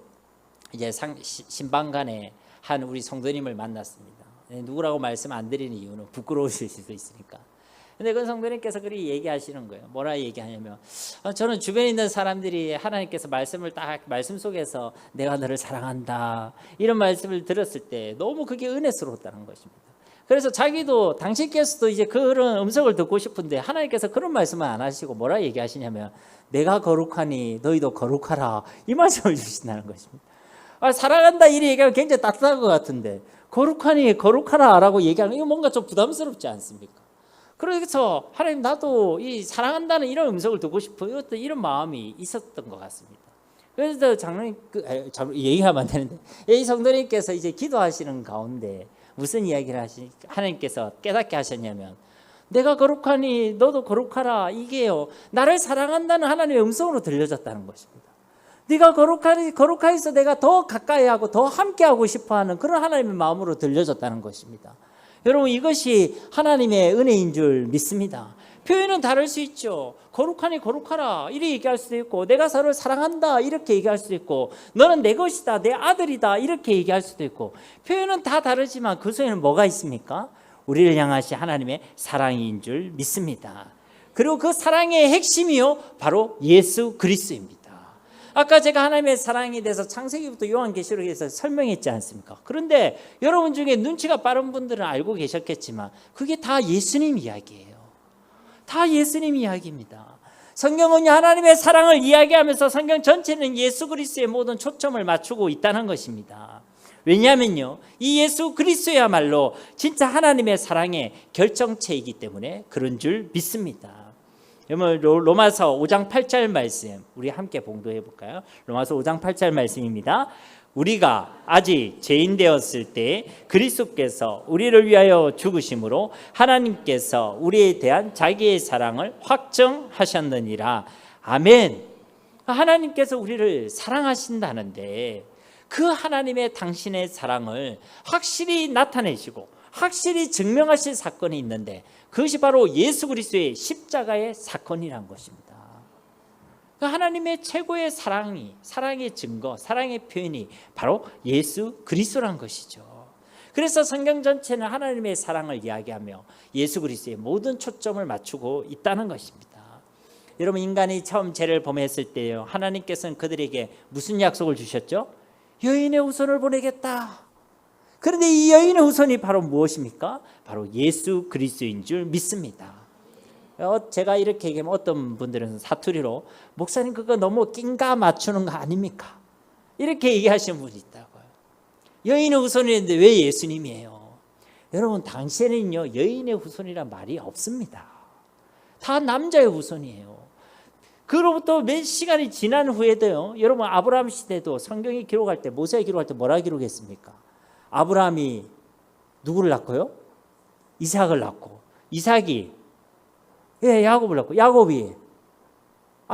이제 신방간에 한 우리 성도님을 만났습니다. 누구라고 말씀 안 드리는 이유는 부끄러우실 수도 있으니까. 근데 그 성도님께서 그렇게 얘기하시는 거예요. 뭐라 얘기하냐면 저는 주변에 있는 사람들이 하나님께서 말씀을 딱 말씀 속에서 내가 너를 사랑한다 이런 말씀을 들었을 때 너무 그게 은혜스러웠다는 것입니다. 그래서 자기도 당신께서도 이제 그런 음성을 듣고 싶은데 하나님께서 그런 말씀을 안 하시고 뭐라 얘기하시냐면 내가 거룩하니 너희도 거룩하라 이 말씀을 주신다는 것입니다. 사랑한다 이렇게 얘기하면 굉장히 따뜻한 것 같은데 거룩하니 거룩하라 라고 얘기하는 이거 뭔가 좀 부담스럽지 않습니까? 그래서 하나님 나도 이 사랑한다는 이런 음성을 듣고 싶어요. 이런 마음이 있었던 것 같습니다. 그래서 장로님 얘기하면 안 되는데 이 성도님께서 이제 기도하시는 가운데 무슨 이야기를 하나님께서 깨닫게 하셨냐면 내가 거룩하니 너도 거룩하라 이게요 나를 사랑한다는 하나님의 음성으로 들려졌다는 것입니다. 네가 거룩하여서 내가 더 가까이하고 더 함께하고 싶어하는 그런 하나님의 마음으로 들려졌다는 것입니다. 여러분 이것이 하나님의 은혜인 줄 믿습니다. 표현은 다를 수 있죠. 거룩하니 거룩하라 이렇게 얘기할 수도 있고 내가 서로를 사랑한다 이렇게 얘기할 수도 있고 너는 내 것이다 내 아들이다 이렇게 얘기할 수도 있고 표현은 다 다르지만 그 속에는 뭐가 있습니까? 우리를 향하신 하나님의 사랑인 줄 믿습니다. 그리고 그 사랑의 핵심이요 바로 예수 그리스도입니다. 아까 제가 하나님의 사랑에 대해서 창세기부터 요한계시록에서 설명했지 않습니까? 그런데 여러분 중에 눈치가 빠른 분들은 알고 계셨겠지만 그게 다 예수님 이야기예요. 다 예수님 이야기입니다. 성경은 하나님의 사랑을 이야기하면서 성경 전체는 예수 그리스도의 모든 초점을 맞추고 있다는 것입니다. 왜냐하면요 이 예수 그리스도야말로 진짜 하나님의 사랑의 결정체이기 때문에 그런 줄 믿습니다. 그러면 로마서 5장 8절 말씀 우리 함께 봉독해 볼까요? 로마서 5장 8절 말씀입니다. 우리가 아직 죄인 되었을 때 그리스도께서 우리를 위하여 죽으심으로 하나님께서 우리에 대한 자기의 사랑을 확정하셨느니라. 아멘. 하나님께서 우리를 사랑하신다는데 그 하나님의 당신의 사랑을 확실히 나타내시고 확실히 증명하실 사건이 있는데 그것이 바로 예수 그리스도의 십자가의 사건이란 것입니다. 하나님의 최고의 사랑의 증거, 사랑의 표현이 바로 예수 그리스도란 것이죠. 그래서 성경 전체는 하나님의 사랑을 이야기하며 예수 그리스도의 모든 초점을 맞추고 있다는 것입니다. 여러분 인간이 처음 죄를 범했을 때요 하나님께서는 그들에게 무슨 약속을 주셨죠? 여인의 후손을 보내겠다. 그런데 이 여인의 후손이 바로 무엇입니까? 바로 예수 그리스도인 줄 믿습니다. 제가 이렇게 얘기하면 어떤 분들은 사투리로 목사님 그거 너무 낀가 맞추는 거 아닙니까? 이렇게 얘기하시는 분이 있다고요. 여인의 후손이었는데 왜 예수님이에요? 여러분 당시에는요 여인의 후손이란 말이 없습니다. 다 남자의 후손이에요. 그로부터 몇 시간이 지난 후에도요 여러분 아브라함 시대도 성경이 기록할 때 모세가 기록할 때 뭐라 기록했습니까? 아브라함이 누구를 낳고요? 이삭을 낳고 이삭이 야곱을 낳고 야곱이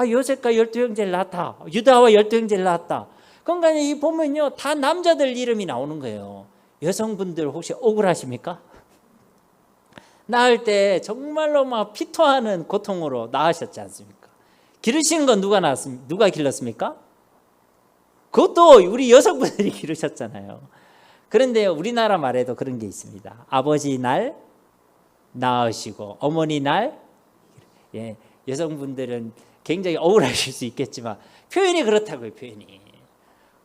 요셉과 12형제를 낳았다. 유다와 12형제를 낳았다. 그러니까 이 보면요 다 남자들 이름이 나오는 거예요. 여성분들 혹시 억울하십니까? 낳을 때 정말로 막 피토하는 고통으로 낳으셨지 않습니까? 기르시는 건 누가 길렀습니까? 그것도 우리 여성분들이 기르셨잖아요. 그런데 우리나라 말에도 그런 게 있습니다. 아버지 날 낳으시고 어머니 날 여성분들은 굉장히 억울하실 수 있겠지만 표현이 그렇다고요. 표현이.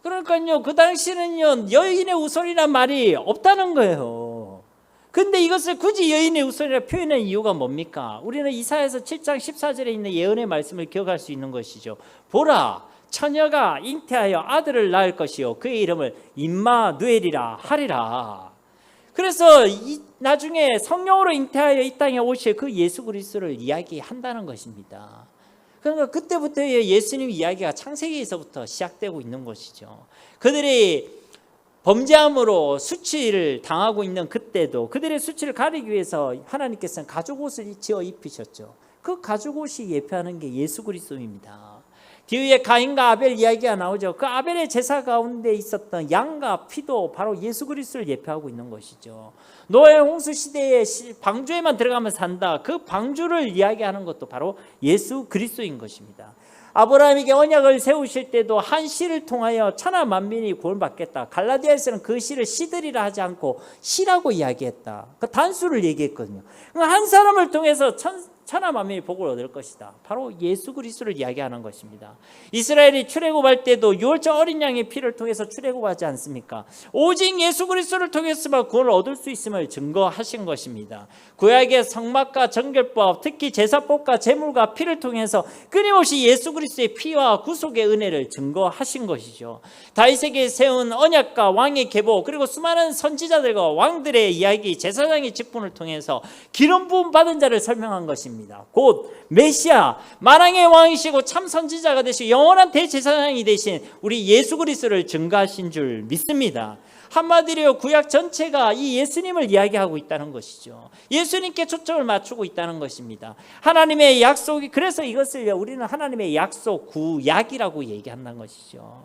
그러니까요 그 당시는요 여인의 후손이란 말이 없다는 거예요. 근데 이것을 굳이 여인의 후손이라 표현한 이유가 뭡니까? 우리는 이사야서 7장 14절에 있는 예언의 말씀을 기억할 수 있는 것이죠. 보라 처녀가 잉태하여 아들을 낳을 것이요 그의 이름을 임마누엘이라 하리라. 그래서 나중에 성령으로 잉태하여 이 땅에 오실 그 예수 그리스도를 이야기한다는 것입니다. 그러니까 그때부터 예수님 이야기가 창세기에서부터 시작되고 있는 것이죠. 그들이 범죄함으로 수치를 당하고 있는 그때도 그들의 수치를 가리기 위해서 하나님께서는 가죽옷을 지어 입히셨죠. 그 가죽옷이 예표하는 게 예수 그리스도입니다. 뒤에 가인과 아벨 이야기가 나오죠. 그 아벨의 제사 가운데 있었던 양과 피도 바로 예수 그리스도를 예표하고 있는 것이죠. 노아의 홍수 시대에 방주에만 들어가면 산다. 그 방주를 이야기하는 것도 바로 예수 그리스도인 것입니다. 아브라함에게 언약을 세우실 때도 한 씨를 통하여 천하 만민이 구원받겠다. 갈라디아에서는 그 씨를 씨들이라 하지 않고 씨라고 이야기했다. 그 단수를 얘기했거든요. 한 사람을 통해서 천하 만민이 복을 얻을 것이다. 바로 예수 그리스도를 이야기하는 것입니다. 이스라엘이 출애굽할 때도 유월절 어린 양의 피를 통해서 출애굽하지 않습니까? 오직 예수 그리스도를 통해서만 구원을 얻을 수 있음을 증거하신 것입니다. 구약의 성막과 정결법, 특히 제사법과 제물과 피를 통해서 끊임없이 예수 그리스도의 피와 구속의 은혜를 증거하신 것이죠. 다윗에게 세운 언약과 왕의 계보, 그리고 수많은 선지자들과 왕들의 이야기, 제사장의 직분을 통해서 기름 부음 받은 자를 설명한 것입니다. 곧 메시아, 만왕의 왕이시고 참 선지자가 되시고 영원한 대제사장이 되신 우리 예수 그리스도를 증거하신 줄 믿습니다. 한마디로 구약 전체가 이 예수님을 이야기하고 있다는 것이죠. 예수님께 초점을 맞추고 있다는 것입니다. 하나님의 약속이, 그래서 이것을 우리는 하나님의 약속, 구약이라고 얘기한다는 것이죠.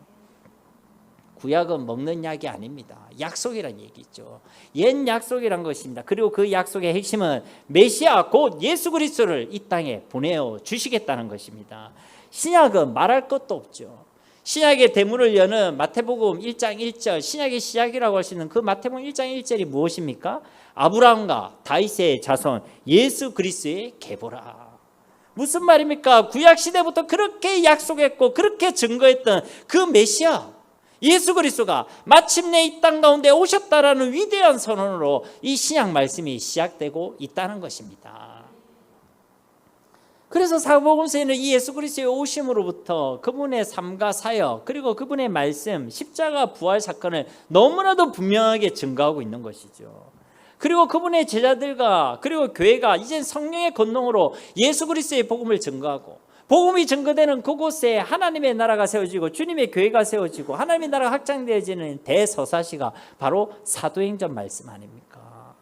구약은 먹는 약이 아닙니다. 약속이란 얘기죠. 옛 약속이란 것입니다. 그리고 그 약속의 핵심은 메시아 곧 예수 그리스도를 이 땅에 보내어 주시겠다는 것입니다. 신약은 말할 것도 없죠. 신약의 대문을 여는 마태복음 1장 1절, 신약의 시작이라고 할 수 있는 그 마태복음 1장 1절이 무엇입니까? 아브라함과 다윗의 자손 예수 그리스도의 계보라. 무슨 말입니까? 구약 시대부터 그렇게 약속했고 그렇게 증거했던 그 메시아 예수 그리스도가 마침내 이 땅 가운데 오셨다라는 위대한 선언으로 이 신약 말씀이 시작되고 있다는 것입니다. 그래서 사복음서에는 이 예수 그리스도의 오심으로부터 그분의 삶과 사역, 그리고 그분의 말씀, 십자가 부활 사건을 너무나도 분명하게 증거하고 있는 것이죠. 그리고 그분의 제자들과 그리고 교회가 이젠 성령의 권능으로 예수 그리스도의 복음을 증거하고, 복음이 증거되는 그곳에 하나님의 나라가 세워지고 주님의 교회가 세워지고 하나님의 나라가 확장되어지는 대서사시가 바로 사도행전 말씀 아닙니까?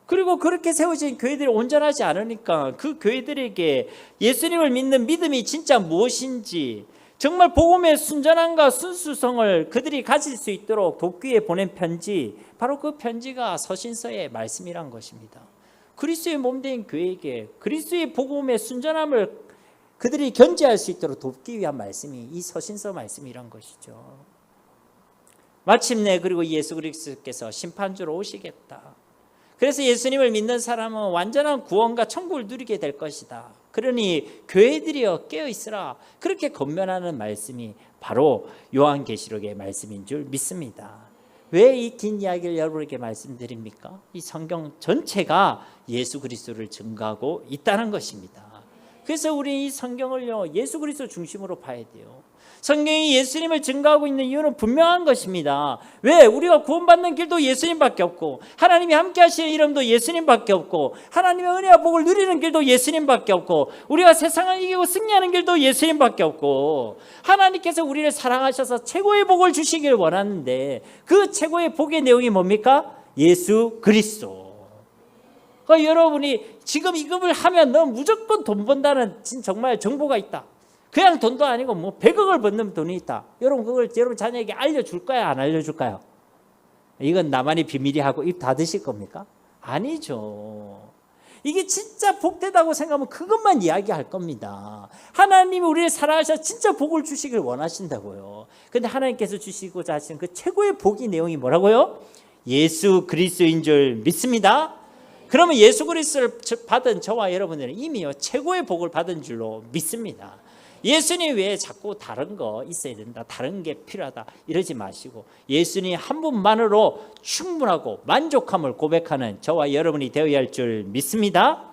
그리고 그렇게 세워진 교회들이 온전하지 않으니까 그 교회들에게 예수님을 믿는 믿음이 진짜 무엇인지, 정말 복음의 순전함과 순수성을 그들이 가질 수 있도록 돕기에 보낸 편지, 바로 그 편지가 서신서의 말씀이란 것입니다. 그리스도의 몸된 교회에게 그리스도의 복음의 순전함을 그들이 견지할 수 있도록 돕기 위한 말씀이 이 서신서 말씀이란 것이죠. 마침내 그리고 예수 그리스도께서 심판주로 오시겠다. 그래서 예수님을 믿는 사람은 완전한 구원과 천국을 누리게 될 것이다. 그러니 교회들이여 깨어 있으라. 그렇게 권면하는 말씀이 바로 요한계시록의 말씀인 줄 믿습니다. 왜 이 긴 이야기를 여러분에게 말씀드립니까? 이 성경 전체가 예수 그리스도를 증거하고 있다는 것입니다. 그래서 우리 이 성경을요 예수 그리스도 중심으로 봐야 돼요. 성경이 예수님을 증거하고 있는 이유는 분명한 것입니다. 왜? 우리가 구원받는 길도 예수님밖에 없고, 하나님이 함께 하시는 이름도 예수님밖에 없고, 하나님의 은혜와 복을 누리는 길도 예수님밖에 없고, 우리가 세상을 이기고 승리하는 길도 예수님밖에 없고, 하나님께서 우리를 사랑하셔서 최고의 복을 주시길 원하는데 그 최고의 복의 내용이 뭡니까? 예수 그리스도. 그러니까 여러분이 지금 이급을 하면 너 무조건 돈 번다는 정말 정보가 있다. 그냥 돈도 아니고 뭐 100억을 버는 돈이 있다. 여러분 그걸 여러분 자녀에게 알려줄까요? 안 알려줄까요? 이건 나만의 비밀이 하고 입 닫으실 겁니까? 아니죠. 이게 진짜 복되다고 생각하면 그것만 이야기할 겁니다. 하나님이 우리를 사랑하셔서 진짜 복을 주시길 원하신다고요. 근데 하나님께서 주시고자 하시는 그 최고의 복의 내용이 뭐라고요? 예수 그리스도인 줄 믿습니다. 그러면 예수 그리스도를 받은 저와 여러분들은 이미요 최고의 복을 받은 줄로 믿습니다. 예수님 외에 자꾸 다른 거 있어야 된다, 다른 게 필요하다 이러지 마시고 예수님 한 분만으로 충분하고 만족함을 고백하는 저와 여러분이 되어야 할 줄 믿습니다.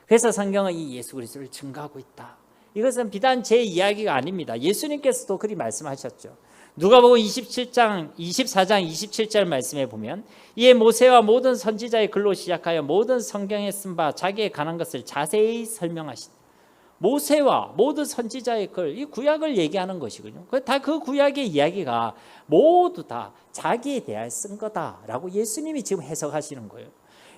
그래서 성경은 이 예수 그리스도를 증거하고 있다. 이것은 비단 제 이야기가 아닙니다. 예수님께서도 그리 말씀하셨죠. 누가복음 24장 27절 말씀에 보면 이에 모세와 모든 선지자의 글로 시작하여 모든 성경에 쓴 바 자기에 관한 것을 자세히 설명하시다. 모세와 모든 선지자의 글, 이 구약을 얘기하는 것이거든요. 다 그 구약의 이야기가 모두 다 자기에 대하여 쓴 거다라고 예수님이 지금 해석하시는 거예요.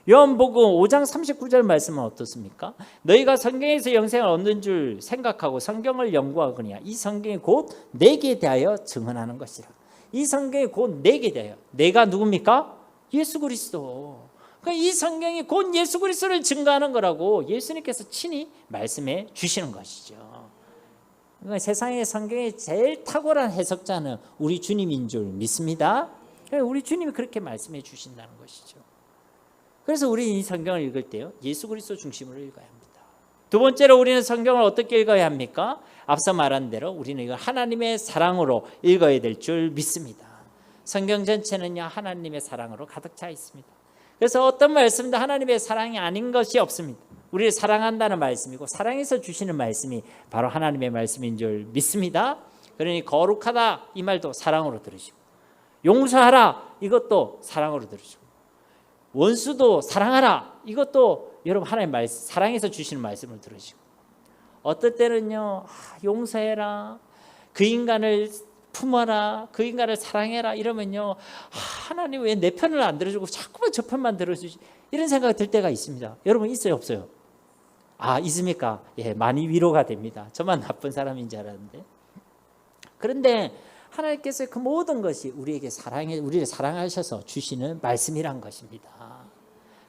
요한복음 5장 39절 말씀은 어떻습니까? 너희가 성경에서 영생을 얻는 줄 생각하고 성경을 연구하거니와 이 성경이 곧 내게 대하여 증언하는 것이라. 이 성경이 곧 내게 대하여. 내가 누굽니까? 예수 그리스도. 그러니까 이 성경이 곧 예수 그리스도를 증거하는 거라고 예수님께서 친히 말씀해 주시는 것이죠. 그러니까 세상의 성경의 제일 탁월한 해석자는 우리 주님인 줄 믿습니다. 우리 주님이 그렇게 말씀해 주신다는 것이죠. 그래서 우리는 이 성경을 읽을 때요, 예수 그리스도 중심으로 읽어야 합니다. 두 번째로 우리는 성경을 어떻게 읽어야 합니까? 앞서 말한 대로 우리는 이걸 하나님의 사랑으로 읽어야 될 줄 믿습니다. 성경 전체는요, 하나님의 사랑으로 가득 차 있습니다. 그래서 어떤 말씀도 하나님의 사랑이 아닌 것이 없습니다. 우리를 사랑한다는 말씀이고 사랑해서 주시는 말씀이 바로 하나님의 말씀인 줄 믿습니다. 그러니 거룩하다 이 말도 사랑으로 들으시고, 용서하라 이것도 사랑으로 들으시고, 원수도 사랑하라 이것도 여러분 하나님 말씀, 사랑해서 주시는 말씀을 들으시고, 어떨 때는요, 용서해라, 그 인간을 품어라, 그 인간을 사랑해라 이러면요, 하나님 왜 내 편을 안 들어주고 자꾸만 저 편만 들어주지, 이런 생각이 들 때가 있습니다. 여러분 있어요 없어요? 있습니까? 예, 많이 위로가 됩니다. 저만 나쁜 사람인 줄 알았는데. 그런데 하나님께서 그 모든 것이 우리에게 우리를 사랑하셔서 주시는 말씀이란 것입니다.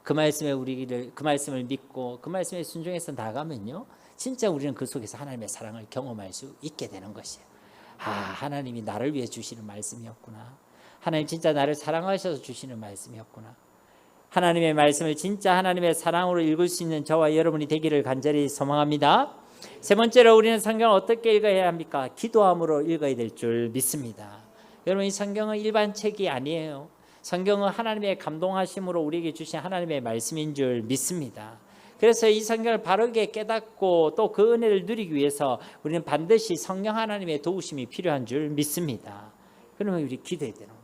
그 말씀을 믿고 그 말씀에 순종해서 나가면요, 진짜 우리는 그 속에서 하나님의 사랑을 경험할 수 있게 되는 것이에요. 하나님이 나를 위해 주시는 말씀이었구나. 하나님 진짜 나를 사랑하셔서 주시는 말씀이었구나. 하나님의 말씀을 진짜 하나님의 사랑으로 읽을 수 있는 저와 여러분이 되기를 간절히 소망합니다. 세 번째로 우리는 성경을 어떻게 읽어야 합니까? 기도함으로 읽어야 될 줄 믿습니다. 여러분, 이 성경은 일반 책이 아니에요. 성경은 하나님의 감동하심으로 우리에게 주신 하나님의 말씀인 줄 믿습니다. 그래서 이 성경을 바르게 깨닫고 또 그 은혜를 누리기 위해서 우리는 반드시 성령 하나님의 도우심이 필요한 줄 믿습니다. 그러면 우리 기도해야 되는 거예요.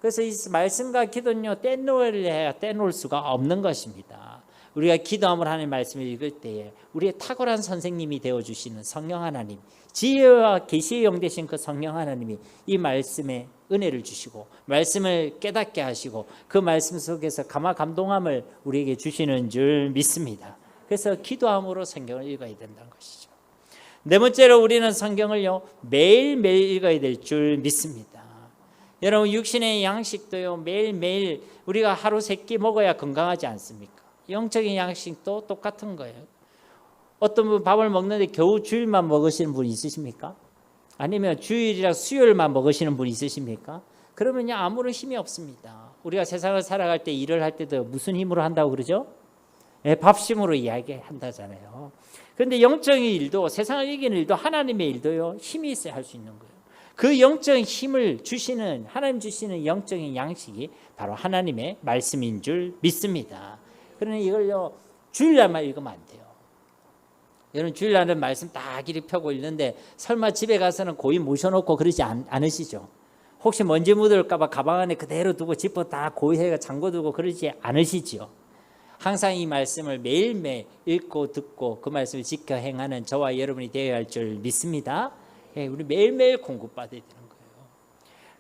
그래서 이 말씀과 기도는요, 떼놓을 수가 없는 것입니다. 우리가 기도함을 하는 말씀을 읽을 때에 우리의 탁월한 선생님이 되어주시는 성령 하나님, 지혜와 계시의 영 되신 그 성령 하나님이 이 말씀에 은혜를 주시고 말씀을 깨닫게 하시고 그 말씀 속에서 감동함을 우리에게 주시는 줄 믿습니다. 그래서 기도함으로 성경을 읽어야 된다는 것이죠. 네 번째로 우리는 성경을요, 매일매일 읽어야 될 줄 믿습니다. 여러분, 육신의 양식도요, 매일매일 우리가 하루 3끼 먹어야 건강하지 않습니까? 영적인 양식도 똑같은 거예요. 어떤 분 밥을 먹는데 겨우 주일만 먹으시는 분이 있으십니까? 아니면 주일이랑 수요일만 먹으시는 분이 있으십니까? 그러면요, 아무런 힘이 없습니다. 우리가 세상을 살아갈 때, 일을 할 때도 무슨 힘으로 한다고 그러죠? 밥심으로 이야기한다잖아요. 그런데 영적인 일도, 세상을 이기는 일도, 하나님의 일도요, 힘이 있어야 할 수 있는 거예요. 그 영적인 힘을 주시는, 하나님 주시는 영적인 양식이 바로 하나님의 말씀인 줄 믿습니다. 그러니 이걸요, 주일날만 읽으면 안 돼요. 여러분, 주일날은 말씀 다 길이 펴고 읽는데 설마 집에 가서는 고인 모셔놓고 그러지 않으시죠? 혹시 먼지 묻을까 봐 가방 안에 그대로 두고 지퍼 다 고이해가 잠궈두고 그러지 않으시죠? 항상 이 말씀을 매일매일 읽고 듣고 그 말씀을 지켜 행하는 저와 여러분이 되어야 할 줄 믿습니다. 우리 매일매일 공급받아야 되는 거예요.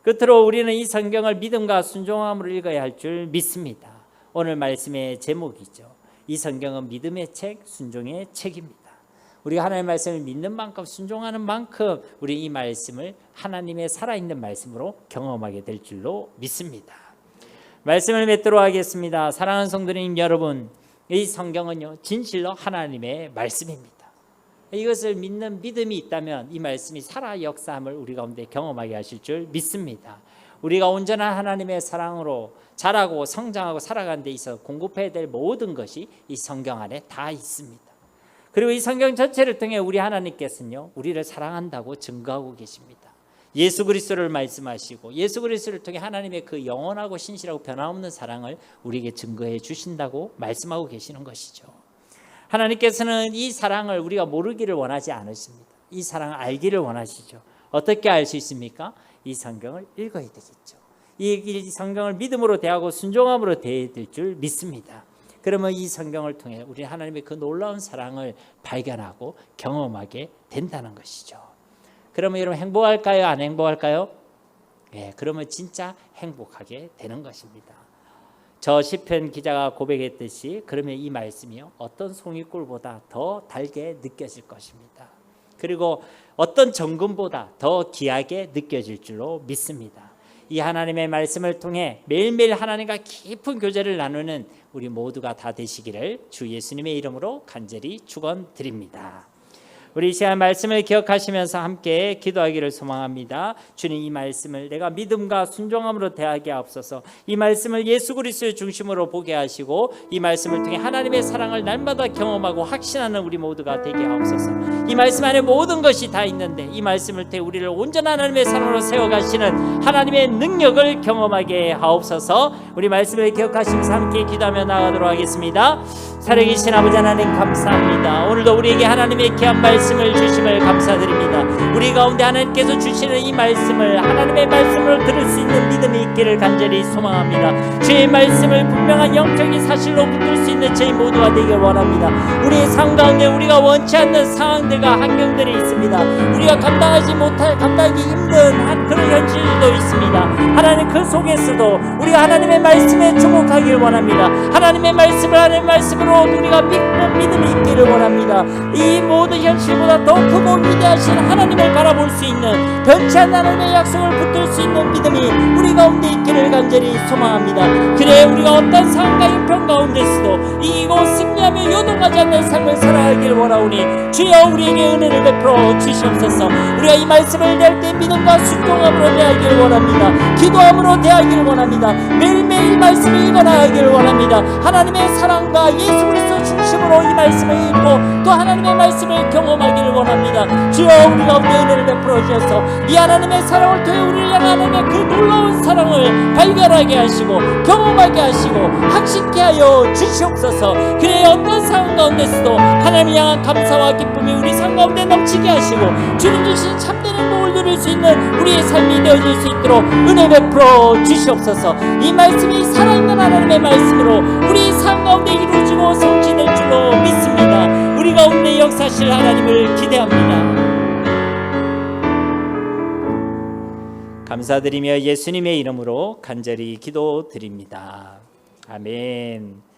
끝으로 우리는 이 성경을 믿음과 순종함으로 읽어야 할 줄 믿습니다. 오늘 말씀의 제목이죠. 이 성경은 믿음의 책, 순종의 책입니다. 우리가 하나님의 말씀을 믿는 만큼, 순종하는 만큼 우리 이 말씀을 하나님의 살아있는 말씀으로 경험하게 될 줄로 믿습니다. 말씀을 맺도록 하겠습니다. 사랑하는 성도님 여러분, 이 성경은요, 진실로 하나님의 말씀입니다. 이것을 믿는 믿음이 있다면 이 말씀이 살아 역사함을 우리 가운데 경험하게 하실 줄 믿습니다. 우리가 온전한 하나님의 사랑으로 자라고 성장하고 살아가는 데 있어서 공급해야 될 모든 것이 이 성경 안에 다 있습니다. 그리고 이 성경 전체를 통해 우리 하나님께서는요, 우리를 사랑한다고 증거하고 계십니다. 예수 그리스도를 말씀하시고 예수 그리스도를 통해 하나님의 그 영원하고 신실하고 변함없는 사랑을 우리에게 증거해 주신다고 말씀하고 계시는 것이죠. 하나님께서는 이 사랑을 우리가 모르기를 원하지 않으십니다. 이 사랑을 알기를 원하시죠. 어떻게 알 수 있습니까? 이 성경을 읽어야 되겠죠. 이 성경을 믿음으로 대하고 순종함으로 대해야 될 줄 믿습니다. 그러면 이 성경을 통해 우리 하나님의 그 놀라운 사랑을 발견하고 경험하게 된다는 것이죠. 그러면 여러분 행복할까요? 안 행복할까요? 예, 그러면 진짜 행복하게 되는 것입니다. 저 시편 기자가 고백했듯이 그러면 이 말씀이요 어떤 송이꿀보다 더 달게 느껴질 것입니다. 그리고 어떤 정금보다 더 귀하게 느껴질 줄로 믿습니다. 이 하나님의 말씀을 통해 매일매일 하나님과 깊은 교제를 나누는 우리 모두가 다 되시기를 주 예수님의 이름으로 간절히 축원드립니다. 우리 이 시간 말씀을 기억하시면서 함께 기도하기를 소망합니다. 주님, 이 말씀을 내가 믿음과 순종함으로 대하게 하옵소서. 이 말씀을 예수 그리스도의 중심으로 보게 하시고 이 말씀을 통해 하나님의 사랑을 날마다 경험하고 확신하는 우리 모두가 되게 하옵소서. 이 말씀 안에 모든 것이 다 있는데 이 말씀을 통해 우리를 온전한 하나님의 사랑으로 세워가시는 하나님의 능력을 경험하게 하옵소서. 우리 말씀을 기억하시면서 함께 기도하며 나가도록 하겠습니다. 살아계신 아버지 하나님 감사합니다. 오늘도 우리에게 하나님의 귀한 말씀을 주심을 감사드립니다. 우리 가운데 하나님께서 주시는 이 말씀을 하나님의 말씀으로 들을 수 있는 믿음이 있기를 간절히 소망합니다. 주의 말씀을 분명한 영적인 사실로 붙들 수 있는 저희 모두가 되길 원합니다. 우리의 삶 가운데 우리가 원치 않는 상황들과 환경들이 있습니다. 우리가 감당하기 힘든 그런 현실도 있습니다. 하나님 그 속에서도 우리가 하나님의 말씀에 주목하길 원합니다. 하나님의 말씀으로 우리가 믿음이 있기를 원합니다. 이 모든 현실보다 더 크고 위대하신 하나님을 바라볼 수 있는 변치 않는 하나님의 약속을 붙들 수 있는 믿음이 우리 가운데 있기를 간절히 소망합니다. 그래 우리가 어떤 상황과 형편 가운데서도 이기고 승리하며 요동하지 않는 삶을 살아가길 원하오니 주여 우리에게 은혜를 베풀어 주시옵소서. 우리가 이 말씀을 낼 때 믿음과 순종함으로 대하기를 원합니다. 기도함으로 대하기를 원합니다. 매일매일 말씀을 읽어나가기를 원합니다. 하나님의 사랑과 예수 그리스도 중심으로 이 말씀을 읽고 또 하나님의 말씀을 경험하기를 원합니다. 주여 우리 가운데 은혜를 베풀어 주셔서 이 하나님의 사랑을 통해 우리를 향한 하나님의 그 놀라운 사랑을 발견하게 하시고 경험하게 하시고 확신케 하여 주시옵소서. 그래 어떤 상황 가운데서도 하나님을 향한 감사와 기쁨이 우리 삶 가운데 넘치게 하시고 주님 주신 참된 행복을 누릴 수 있는 우리의 삶이 되어질 수 있도록 은혜 베풀어 주시옵소서. 이 말씀이 살아있는 하나님의 말씀으로 우리 삶 가운데 이루어지고 성취될 줄로 믿습니다. 우리 가운데 역사하실 하나님을 기대합니다. 감사드리며 예수님의 이름으로 간절히 기도드립니다. 아멘.